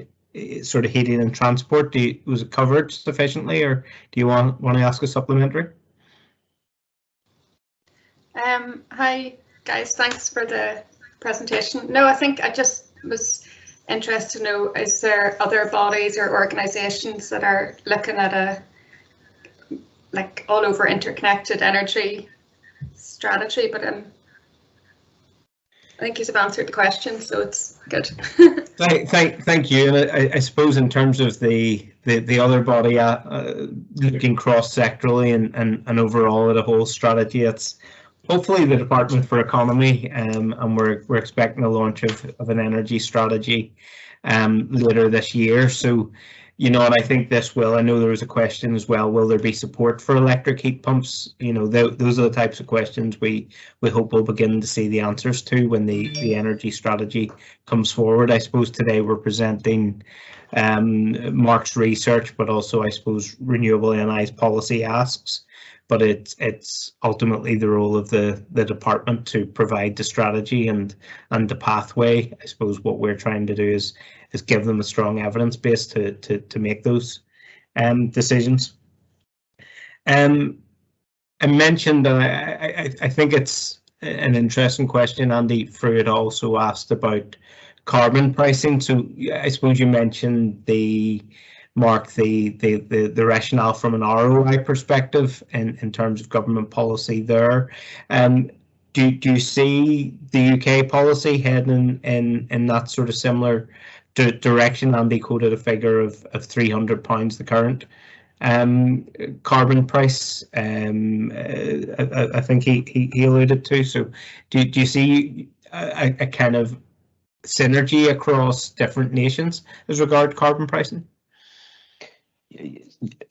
Speaker 1: sort of heating and transport. Was it covered sufficiently, or do you want to ask a supplementary?
Speaker 3: Hi guys, thanks for the presentation. No, I think I just was interested to know, is there other bodies or organisations that are looking at a like all over interconnected energy strategy? But I think you've answered the question, so it's good.
Speaker 1: Thank you. And I suppose in terms of the other body looking cross-sectorally and overall at a whole strategy, it's hopefully the Department for Economy, and we're expecting the launch of an energy strategy later this year. So, you know, and I think this will, I know there was a question as well, will there be support for electric heat pumps? You know, those are the types of questions we hope we'll begin to see the answers to when the energy strategy comes forward. I suppose today we're presenting Mark's research, but also I suppose RenewableNI's policy asks. But it's ultimately the role of the department to provide the strategy and the pathway. I suppose what we're trying to do is give them a strong evidence base to make those decisions. I mentioned, I think it's an interesting question, Andy Fruit also asked about carbon pricing. So I suppose you mentioned Mark, the rationale from an ROI perspective in terms of government policy there. Do you see the UK policy heading in that sort of similar direction? Andy quoted a figure of £300 the current carbon price. I think he alluded to. So do you see a kind of synergy across different nations as regard carbon pricing?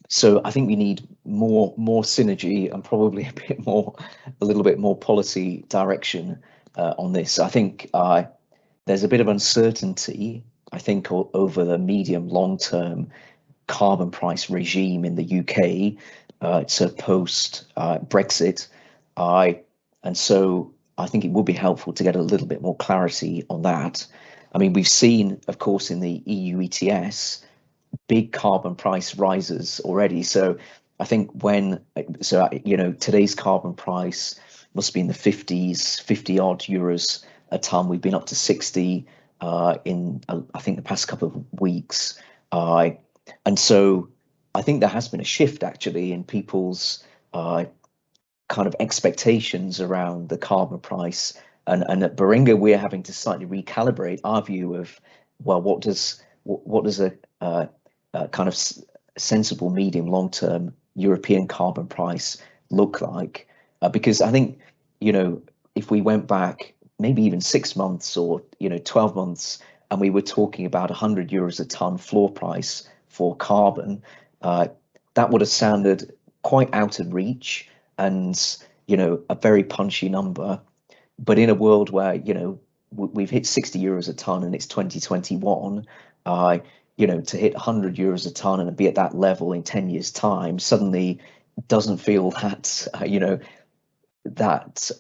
Speaker 2: So I think we need more synergy and probably a little bit more policy direction on this. I think there's a bit of uncertainty, I think, over the medium long term carbon price regime in the UK. It's a post Brexit, and so I think it would be helpful to get a little bit more clarity on that. I mean, we've seen, of course, in the EU ETS, big carbon price rises already. So I think you know, today's carbon price must be in the 50 odd euros a ton. We've been up to 60 in I think the past couple of weeks. And so I think there has been a shift actually in people's kind of expectations around the carbon price. And at Baringa, we're having to slightly recalibrate our view of, well, what does a kind of sensible medium long-term European carbon price look like? Because I think, you know, if we went back maybe even 6 months or, you know, 12 months, and we were talking about 100 euros a ton floor price for carbon, that would have sounded quite out of reach and, you know, a very punchy number. But in a world where, you know, we've hit 60 euros a ton and it's 2021, you know, to hit 100 euros a ton and be at that level in 10 years' time suddenly doesn't feel that, you know, that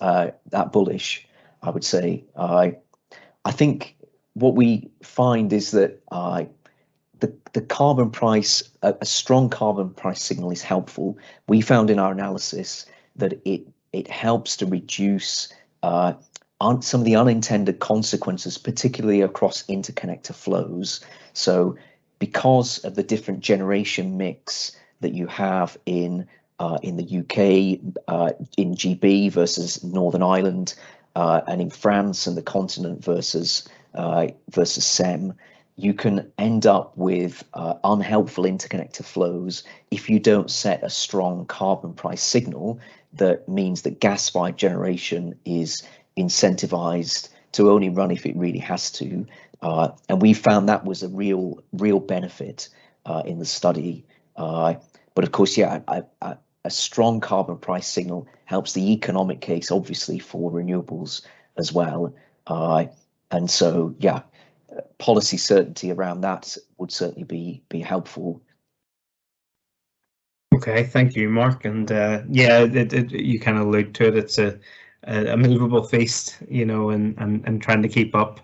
Speaker 2: bullish, I would say. I think what we find is that the carbon price, a strong carbon price signal is helpful. We found in our analysis that it helps to reduce some of the unintended consequences, particularly across interconnector flows. So because of the different generation mix that you have in the UK, in GB versus Northern Ireland, and in France and the continent versus SEM, you can end up with unhelpful interconnector flows if you don't set a strong carbon price signal that means that gas-fired generation is incentivized to only run if it really has to. And we found that was a real benefit in the study. But of course, yeah, a strong carbon price signal helps the economic case, obviously, for renewables as well. And so, yeah, policy certainty around that would certainly be helpful.
Speaker 1: Okay, thank you, Mark. And yeah, you kind of allude to it. It's a movable feast, you know, and trying to keep up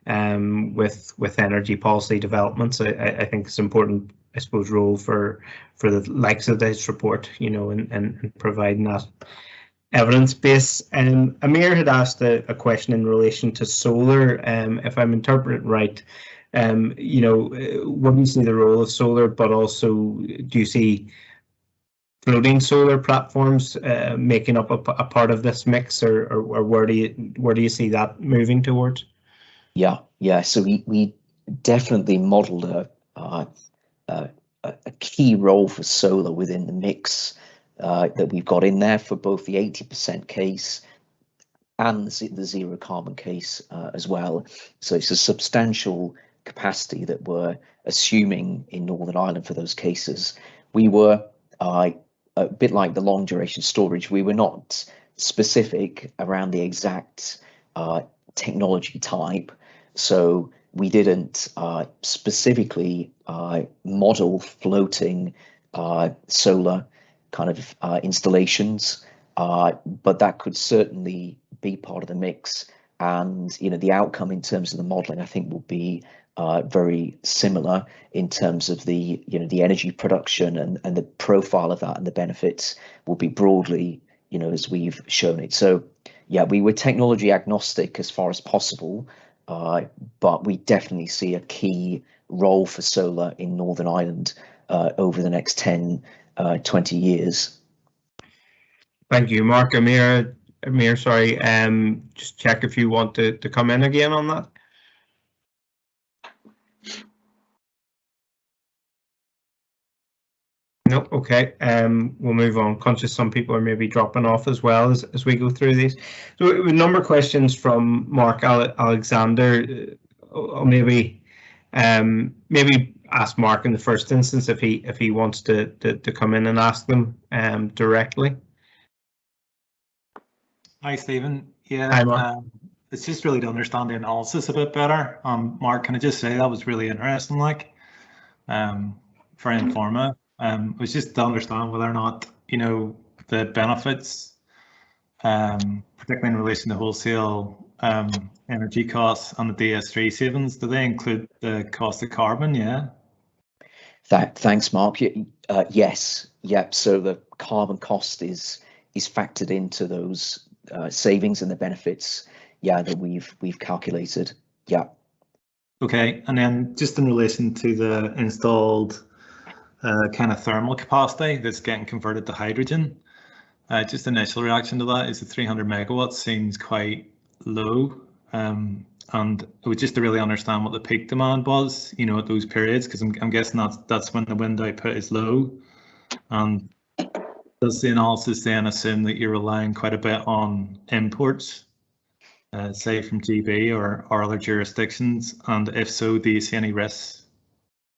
Speaker 1: with energy policy developments. I think it's important, I suppose, role for the likes of this report, you know, and providing that evidence base. Amir had asked a question in relation to solar. If I'm interpreting right, you know, what do you see the role of solar, but also do you see floating solar platforms making up a part of this mix, or where do you see that moving towards?
Speaker 2: Yeah. So we definitely modelled a key role for solar within the mix that we've got in there for both the 80% case and the zero carbon case as well. So it's a substantial capacity that we're assuming in Northern Ireland for those cases. We were a bit like the long duration storage, we were not specific around the exact technology type. So we didn't specifically model floating solar kind of installations, but that could certainly be part of the mix. And, you know, the outcome in terms of the modeling, I think, will be very similar in terms of the, you know, the energy production and the profile of that, and the benefits will be broadly, you know, as we've shown it. So yeah, we were technology agnostic as far as possible, but we definitely see a key role for solar in Northern Ireland over the next 10, 20 years.
Speaker 1: Thank you, Mark. Amir, sorry, just check if you want to come in again on that. No, okay. We'll move on. Conscious some people are maybe dropping off as well as we go through these. So a number of questions from Mark Alexander. I'll maybe ask Mark in the first instance if he wants to come in and ask them directly.
Speaker 4: Hi, Stephen. Yeah.
Speaker 1: Hi, Mark.
Speaker 4: It's just really to understand the analysis a bit better. Mark, can I just say that was really interesting, like, very informative. It was just to understand whether or not, you know, the benefits, particularly in relation to wholesale energy costs and the DS3 savings, do they include the cost of carbon? Yeah.
Speaker 2: Thanks, Mark. Yes. Yep. So the carbon cost is factored into those savings and the benefits, yeah, that we've calculated. Yeah. Okay.
Speaker 4: And then just in relation to the installed kind of thermal capacity that's getting converted to hydrogen, just initial reaction to that is the 300 megawatts seems quite low, and it was just to really understand what the peak demand was, you know, at those periods, because I'm guessing that's when the wind output is low. And does the analysis then assume that you're relying quite a bit on imports, say from GB or other jurisdictions? And if so, do you see any risks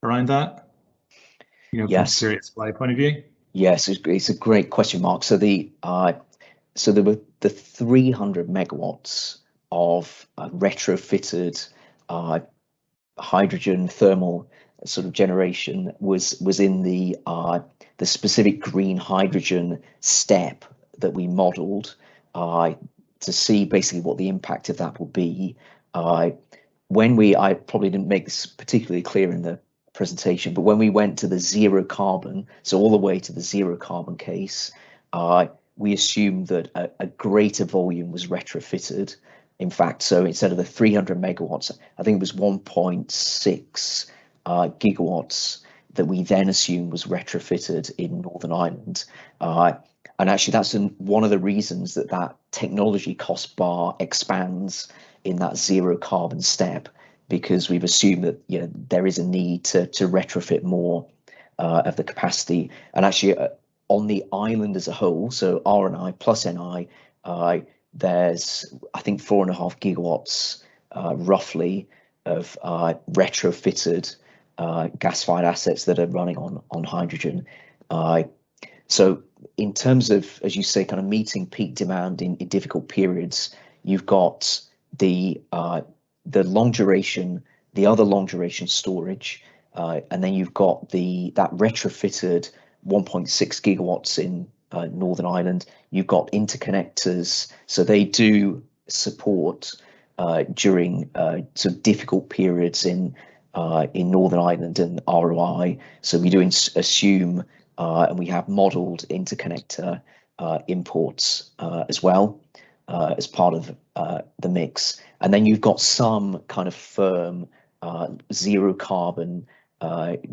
Speaker 4: around that? You know, from a supply point of view?
Speaker 2: Yes, it's a great question, Mark. So so there were the 300 megawatts of retrofitted hydrogen thermal sort of generation was in the specific green hydrogen step that we modelled to see basically what the impact of that will be. I probably didn't make this particularly clear in the presentation, but when we went to the zero carbon, so all the way to the zero carbon case, we assumed that a greater volume was retrofitted. In fact, so instead of the 300 megawatts, I think it was 1.6 gigawatts that we then assumed was retrofitted in Northern Ireland. And actually, that's one of the reasons that technology cost bar expands in that zero carbon step, because we've assumed that there is a need to retrofit more of the capacity. And actually, on the island as a whole, so RNI plus NI, there's, I think, 4.5 gigawatts roughly of retrofitted gas-fired assets that are running on hydrogen. So in terms of, as you say, kind of meeting peak demand in difficult periods, you've got the long duration, the other long duration storage, and then you've got that retrofitted 1.6 gigawatts in Northern Ireland. You've got interconnectors, so they do support during sort of difficult periods in Northern Ireland and ROI. So we do assume, and we have modelled interconnector imports as well as part of the mix. And then you've got some kind of firm zero carbon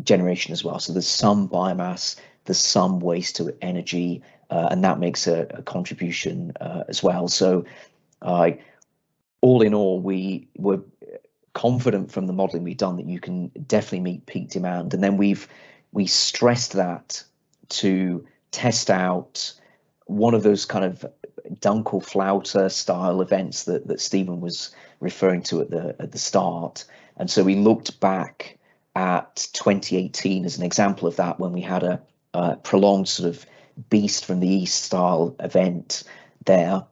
Speaker 2: generation as well. So there's some biomass, there's some waste to energy, and that makes a contribution as well. So all in all, we were confident from the modelling we've done that you can definitely meet peak demand. And then we stressed that to test out one of those kind of Dunkelflaute style events that Stephen was referring to at the start. And so we looked back at 2018 as an example of that, when we had a prolonged sort of beast from the east style event there,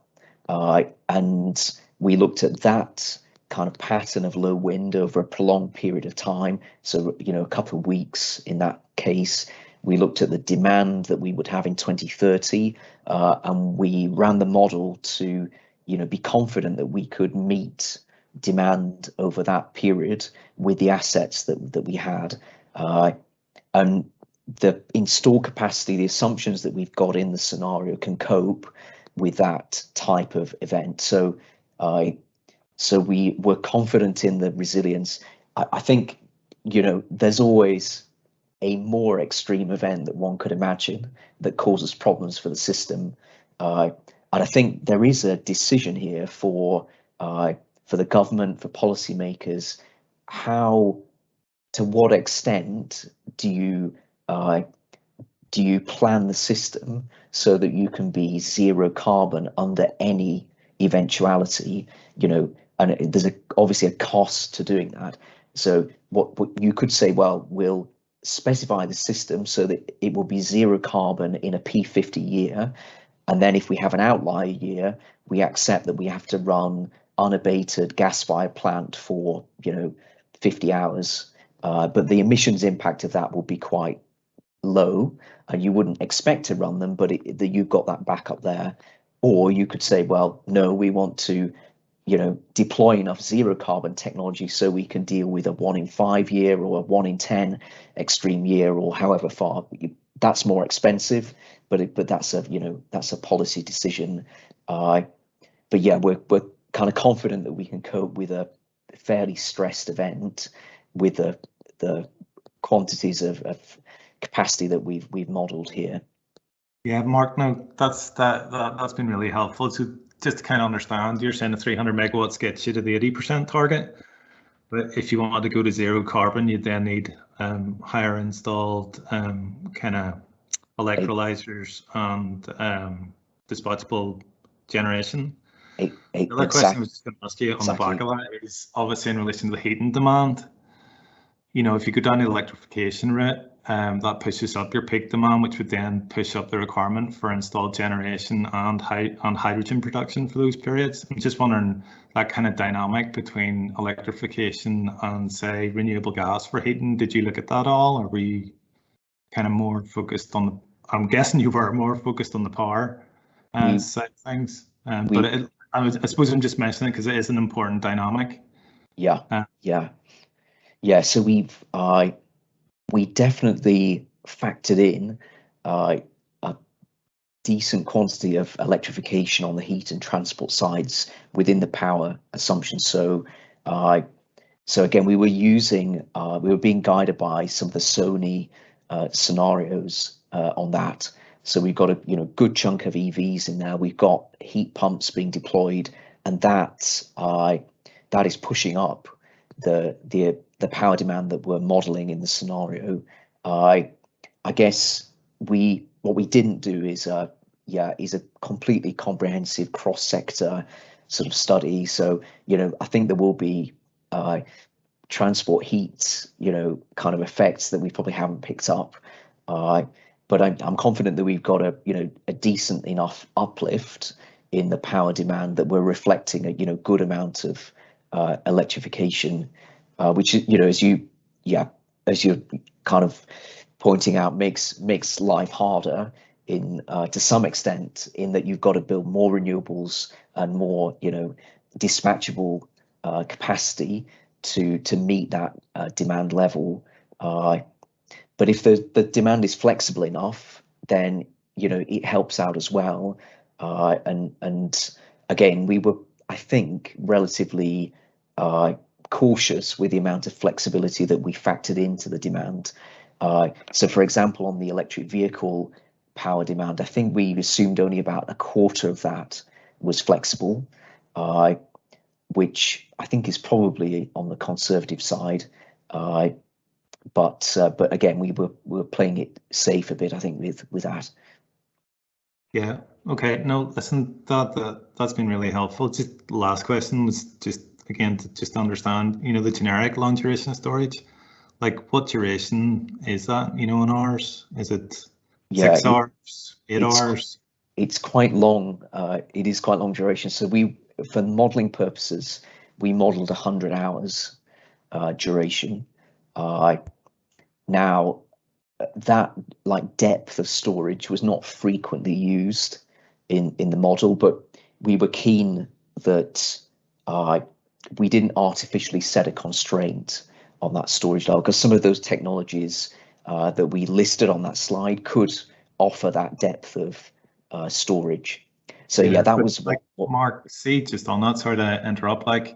Speaker 2: and we looked at that kind of pattern of low wind over a prolonged period of time, so a couple of weeks in that case. We looked at the demand that we would have in 2030, and we ran the model to be confident that we could meet demand over that period with the assets that we had, and the installed capacity, the assumptions that we've got in the scenario can cope with that type of event. So we were confident in the resilience. I think there's always a more extreme event that one could imagine that causes problems for the system, and I think there is a decision here for the government, for policymakers, to what extent do you plan the system so that you can be zero carbon under any eventuality, and there's obviously a cost to doing that. So what you could say, well, we'll specify the system so that it will be zero carbon in a P50 year, and then if we have an outlier year, we accept that we have to run unabated gas-fired plant for 50 hours, but the emissions impact of that will be quite low, and you wouldn't expect to run them, but you've got that backup there. Or you could say, well, no, we want to deploy enough zero carbon technology so we can deal with a 1 in 5 year or a 1 in 10 extreme year, or however far. That's more expensive, but that's a policy decision. But yeah, we're kind of confident that we can cope with a fairly stressed event with the quantities of capacity that we've modelled here.
Speaker 4: Yeah, Mark, no, that's been really helpful. So just to kind of understand, you're saying the 300 megawatts gets you to the 80% target, but if you wanted to go to zero carbon, you'd then need higher installed kind of electrolyzers and dispatchable generation. The other question I was just going to ask you on the back of that is obviously in relation to the heating demand. If you go down the electrification route, that pushes up your peak demand, which would then push up the requirement for installed generation and hydrogen production for those periods. I'm just wondering that kind of dynamic between electrification and, say, renewable gas for heating. Did you look at that at all, or were you kind of more focused on the? I'm guessing you were more focused on the power side of things. But I suppose I'm just mentioning it because it is an important dynamic.
Speaker 2: Yeah. So we definitely factored in a decent quantity of electrification on the heat and transport sides within the power assumption. So again, we were being guided by some of the Sony scenarios on that. So we've got a good chunk of EVs in there. We've got heat pumps being deployed, and that is pushing up the power demand that we're modeling in the scenario. I guess what we didn't do is a completely comprehensive cross-sector sort of study. So I think there will be transport heat kind of effects that we probably haven't picked up. But I'm confident that we've got a decent enough uplift in the power demand that we're reflecting a good amount of electrification, which as you're kind of pointing out, makes life harder to some extent, in that you've got to build more renewables and more dispatchable capacity to meet that demand level. But if the demand is flexible enough, then it helps out as well. And again, we were, I think, relatively cautious with the amount of flexibility that we factored into the demand. So, for example, on the electric vehicle power demand, I think we assumed only about a quarter of that was flexible, which I think is probably on the conservative side. But again, we were playing it safe a bit, I think, with that.
Speaker 4: Yeah. Okay. No, listen, that's been really helpful. Just the last question was just again to understand, the generic long duration storage. Like, what duration is that? In hours? Is it 6 hours, 8 hours?
Speaker 2: It's quite long. It is quite long duration. So for modeling purposes, we modeled 100 hours duration. Now, that depth of storage was not frequently used in the model, but we were keen that we didn't artificially set a constraint on that storage level, because some of those technologies that we listed on that slide could offer that depth of storage. So yeah, that was
Speaker 4: what Mark, see, just on that, sorry to interrupt, I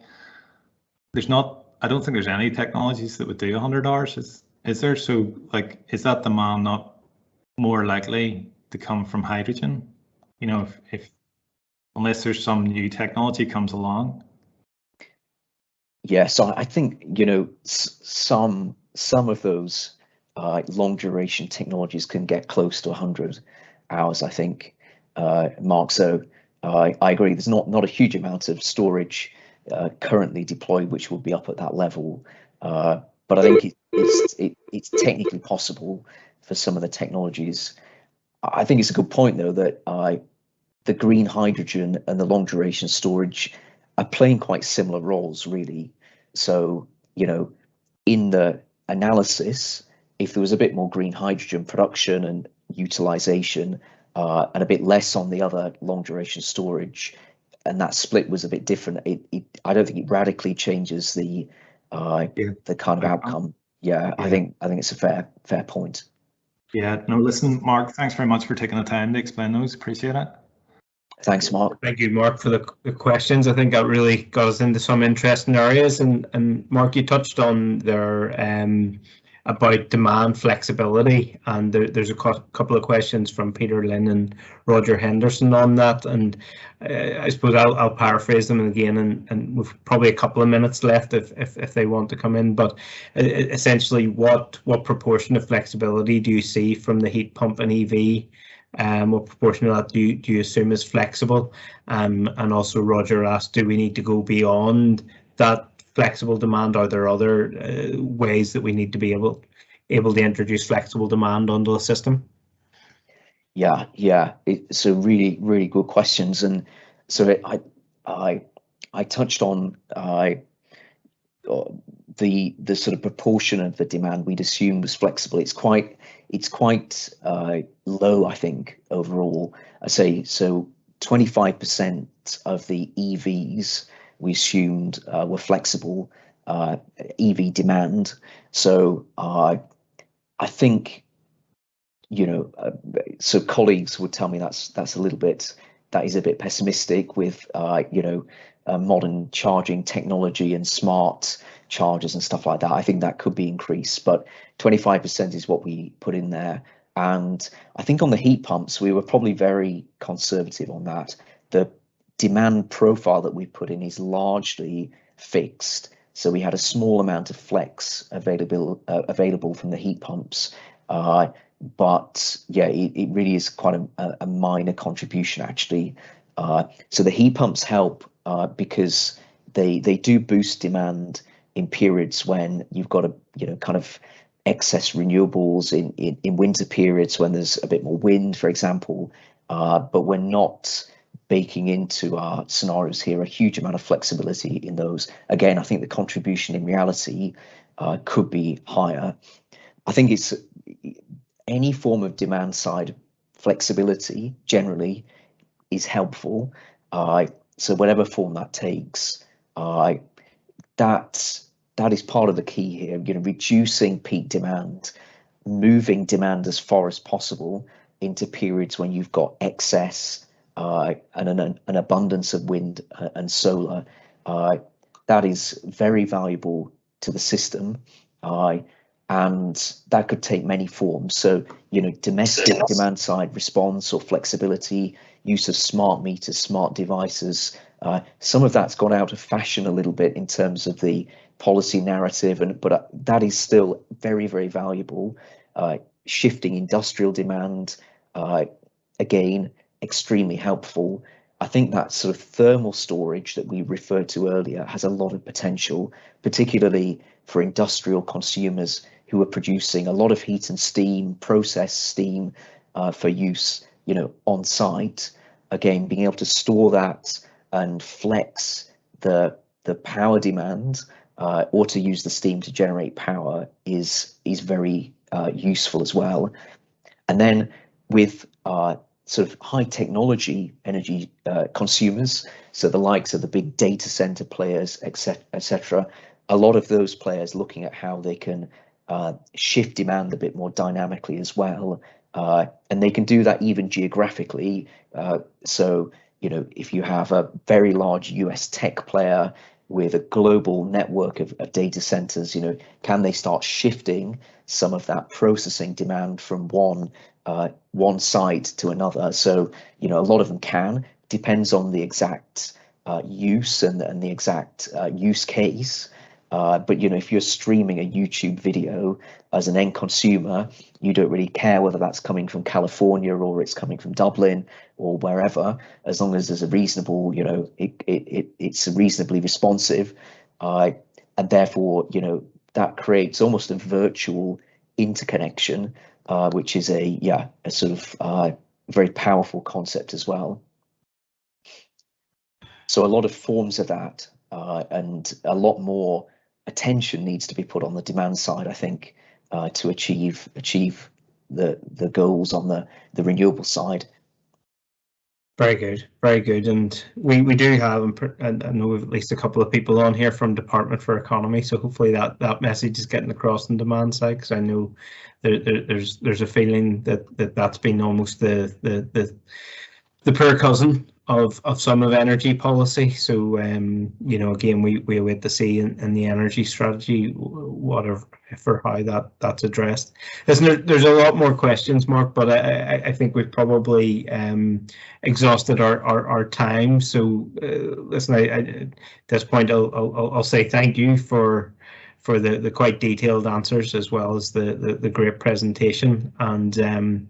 Speaker 4: don't think there's any technologies that would do 100 hours. Is there? So is that demand not more likely to come from hydrogen? If unless there's some new technology comes along.
Speaker 2: Yeah, so I think some of those long duration technologies can get close to 100 hours, I think, Mark. So I agree. There's not a huge amount of storage currently deployed which will be up at that level, but I think it's technically possible for some of the technologies. I think it's a good point, though, that the green hydrogen and the long duration storage are playing quite similar roles, really. So, in the analysis, if there was a bit more green hydrogen production and utilization and a bit less on the other long duration storage, and that split was a bit different, I don't think it radically changes the kind of outcome. Yeah, I think it's a fair point.
Speaker 4: Yeah, no, listen, Mark, thanks very much for taking the time to explain those. Appreciate it.
Speaker 2: Thanks, Mark.
Speaker 1: Thank you, Mark, for the questions. I think that really got us into some interesting areas. And Mark, you touched on there about demand flexibility, and there's a couple of questions from Peter Lynn and Roger Henderson on that. And I suppose I'll paraphrase them again, and we've probably a couple of minutes left if they want to come in. But essentially, what proportion of flexibility do you see from the heat pump and EV? What proportion of that do you assume is flexible? And also Roger asked, do we need to go beyond that flexible demand? Are there other ways that we need to be able able to introduce flexible demand onto the system?
Speaker 2: Yeah, so really good questions, and so I touched on the sort of proportion of the demand we'd assume was flexible. It's quite low, I think, overall. I say so 25% of the EVs we assumed were flexible EV demand. So I think, so colleagues would tell me that is a bit pessimistic with modern charging technology and smart chargers and stuff like that. I think that could be increased, but 25% is what we put in there. And I think on the heat pumps, we were probably very conservative on that. The demand profile that we put in is largely fixed. So we had a small amount of flex available from the heat pumps. But yeah, it really is quite a minor contribution, actually. So the heat pumps help because they do boost demand in periods when you've got kind of excess renewables in winter periods when there's a bit more wind, for example. But we're not baking into our scenarios here a huge amount of flexibility in those. Again, I think the contribution in reality could be higher. I think it's any form of demand side flexibility generally is helpful. So whatever form that takes, that is part of the key here. Reducing peak demand, moving demand as far as possible into periods when you've got excess and an abundance of wind and solar. That is very valuable to the system. And that could take many forms. So, domestic demand side response or flexibility, use of smart meters, smart devices. Some of that's gone out of fashion a little bit in terms of the policy narrative, but that is still very, very valuable. Shifting industrial demand, again, extremely helpful. I think that sort of thermal storage that we referred to earlier has a lot of potential, particularly for industrial consumers who are producing a lot of heat and steam, process steam for use, on site. Again, being able to store that and flex the power demand or to use the steam to generate power is very useful as well. And then with sort of high technology energy consumers, so the likes of the big data center players, etc. A lot of those players looking at how they can shift demand a bit more dynamically as well, and they can do that even geographically. So if you have a very large US tech player with a global network of data centers, can they start shifting some of that processing demand from one site to another? So a lot of them can. Depends on the exact use and the exact use case. But if you're streaming a YouTube video as an end consumer, you don't really care whether that's coming from California or it's coming from Dublin or wherever, as long as there's a reasonable, it's reasonably responsive, and therefore that creates almost a virtual interconnection, which is a sort of very powerful concept as well. So a lot of forms of that, and a lot more attention needs to be put on the demand side, I think, to achieve the goals on the renewable side.
Speaker 1: Very good. And we do have, and I know we've at least a couple of people on here from Department for Economy, so hopefully that message is getting across on demand side, because I know there's a feeling that's been almost the poor cousin of some of energy policy. So again, we await to see in the energy strategy for how that's addressed. Listen, there's a lot more questions, Mark, but I think we've probably exhausted our time. So listen, at this point I'll say thank you for the quite detailed answers, as well as the great presentation. And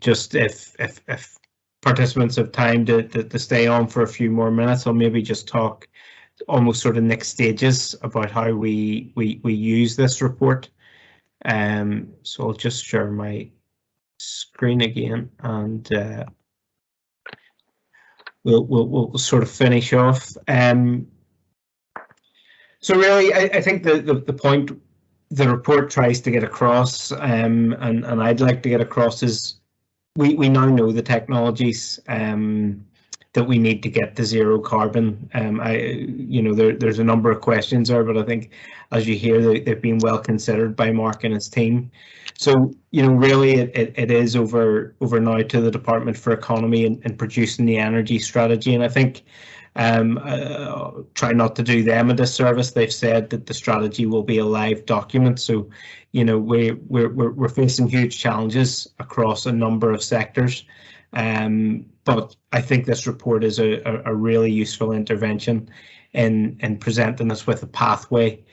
Speaker 1: just if participants have time to stay on for a few more minutes, I'll maybe just talk almost sort of next stages about how we use this report. So I'll just share my screen again, and we'll sort of finish off. So really, I think the point the report tries to get across, and I'd like to get across, is we now know the technologies that we need to get to zero carbon. There's a number of questions there, but I think, as you hear, they've been well considered by Mark and his team. So, really it is over now to the Department for Economy and producing the energy strategy. And I think try not to do them a disservice. They've said that the strategy will be a live document. So, we're facing huge challenges across a number of sectors. But I think this report is a really useful intervention in presenting us with a pathway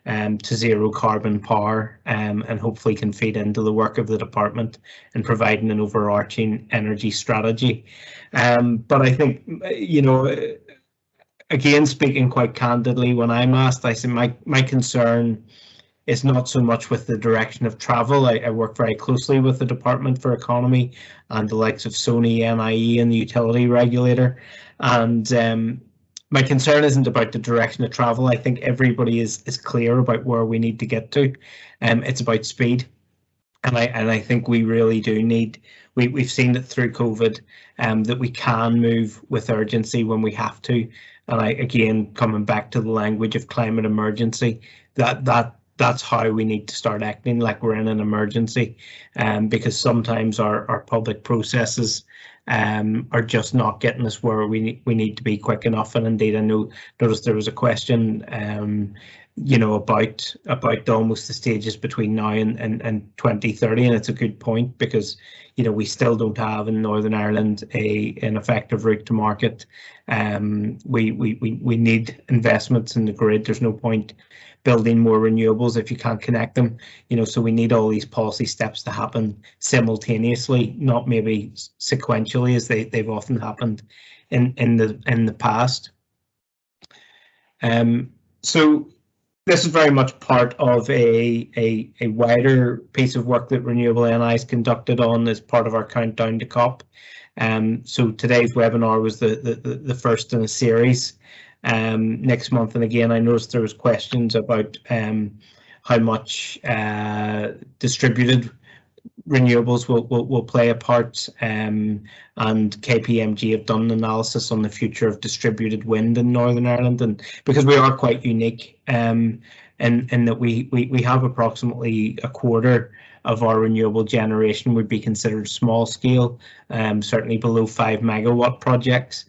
Speaker 1: to zero carbon power, and hopefully can feed into the work of the department and providing an overarching energy strategy. But I think, again, speaking quite candidly, when I'm asked, I say my concern is not so much with the direction of travel. I work very closely with the Department for Economy and the likes of Sony, NIE, and the utility regulator. And my concern isn't about the direction of travel. I think everybody is clear about where we need to get to. It's about speed. And I think we really do need, we've seen it through COVID, that we can move with urgency when we have to. And again, coming back to the language of climate emergency, that's how we need to start acting like we're in an emergency, because sometimes our public processes are just not getting us where we need to be quick enough. And indeed, I noticed there was a question about almost the stages between now and 2030, and it's a good point, because we still don't have in Northern Ireland an effective route to market. We need investments in the grid. There's no point building more renewables if you can't connect them. So we need all these policy steps to happen simultaneously, not maybe sequentially as they've often happened in the past. So this is very much part of a wider piece of work that RenewableNI has conducted on as part of our countdown to COP. So today's webinar was the first in a series. Next month, and again, I noticed there was questions about how much distributed renewables will play a part, and KPMG have done an analysis on the future of distributed wind in Northern Ireland, and because we are quite unique in that we have approximately a quarter of our renewable generation would be considered small scale, certainly below 5 megawatt projects,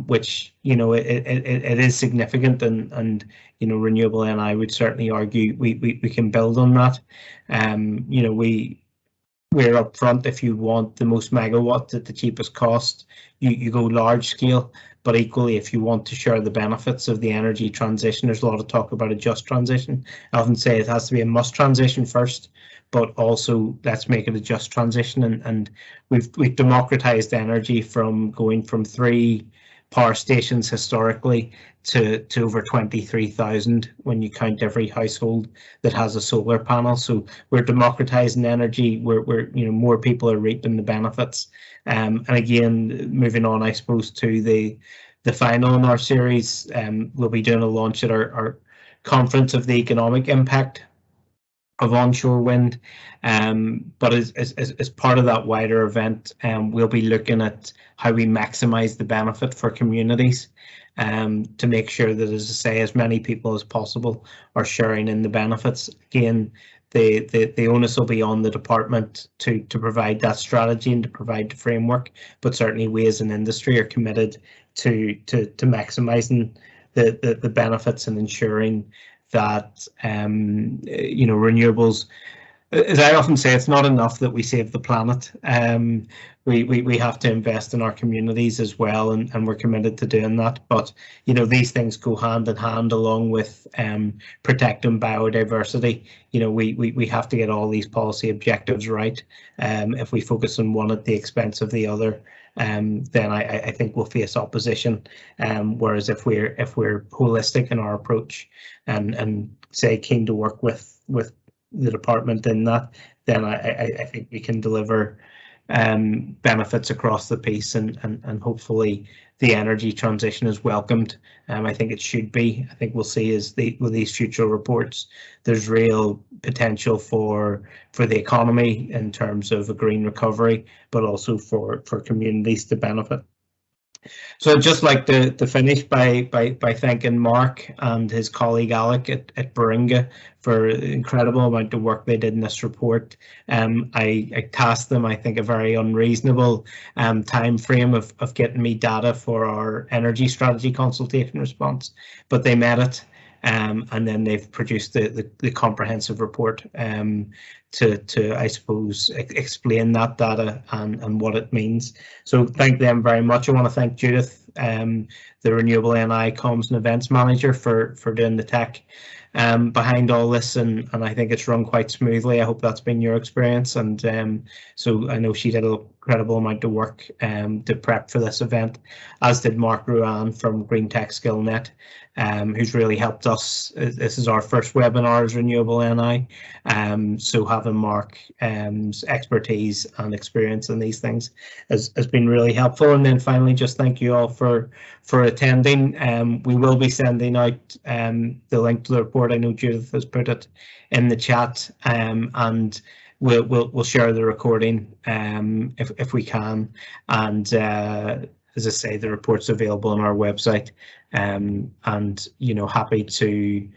Speaker 1: which it is significant, and RenewableNI would certainly argue we can build on that. We're up front. If you want the most megawatts at the cheapest cost, you go large scale. But equally, if you want to share the benefits of the energy transition, there's a lot of talk about a just transition. I often say it has to be a must transition first, but also let's make it a just transition. And we've democratized energy from going from 3 power stations historically to over 23,000 when you count every household that has a solar panel. So we're democratizing energy. We're more people are reaping the benefits. And again, moving on, I suppose, to the final in our series, we'll be doing a launch at our conference of the economic impact of onshore wind, but as part of that wider event, we'll be looking at how we maximise the benefit for communities, to make sure that, as I say, as many people as possible are sharing in the benefits. Again, the onus will be on the department to provide that strategy and to provide the framework, but certainly we as an industry are committed to maximising the benefits and ensuring that renewables, as I often say, it's not enough that we save the planet. We have to invest in our communities as well, and we're committed to doing that. But these things go hand in hand, along with protecting biodiversity. We have to get all these policy objectives right. If we focus on one at the expense of the other, then I think we'll face opposition. Whereas if we're holistic in our approach and say keen to work with the department in that, then I think we can deliver benefits across the piece, and hopefully the energy transition is welcomed. I think it should be. I think we'll see with these future reports, there's real potential for the economy in terms of a green recovery, but also for communities to benefit. So I'd just like to finish by thanking Mark and his colleague Alec at Baringa for the incredible amount of work they did in this report. I tasked them, I think, a very unreasonable time frame of getting me data for our energy strategy consultation response, but they met it. And then they've produced the comprehensive report to I suppose explain that data and what it means. So thank them very much. I want to thank Judith, the RenewableNI Comms and Events Manager, for doing the tech behind all this, and I think it's run quite smoothly. I hope that's been your experience, and so I know she did an incredible amount of work to prep for this event, as did Mark Ruan from Green Tech SkillNet, who's really helped us. This is our first webinar as RenewableNI, so having Mark's expertise and experience in these things has been really helpful. And then finally, just thank you all for attending. We will be sending out the link to the report. I know Judith has put it in the chat, and we'll share the recording if we can. And as I say, the report's available on our website, and happy to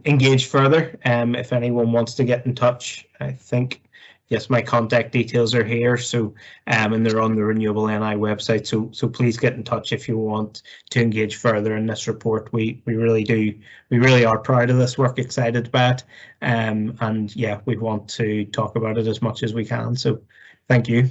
Speaker 1: engage further. If anyone wants to get in touch, I think, yes, my contact details are here, so and they're on the RenewableNI website. So please get in touch if you want to engage further in this report. We really are proud of this work, excited about it, and yeah, we want to talk about it as much as we can. So thank you.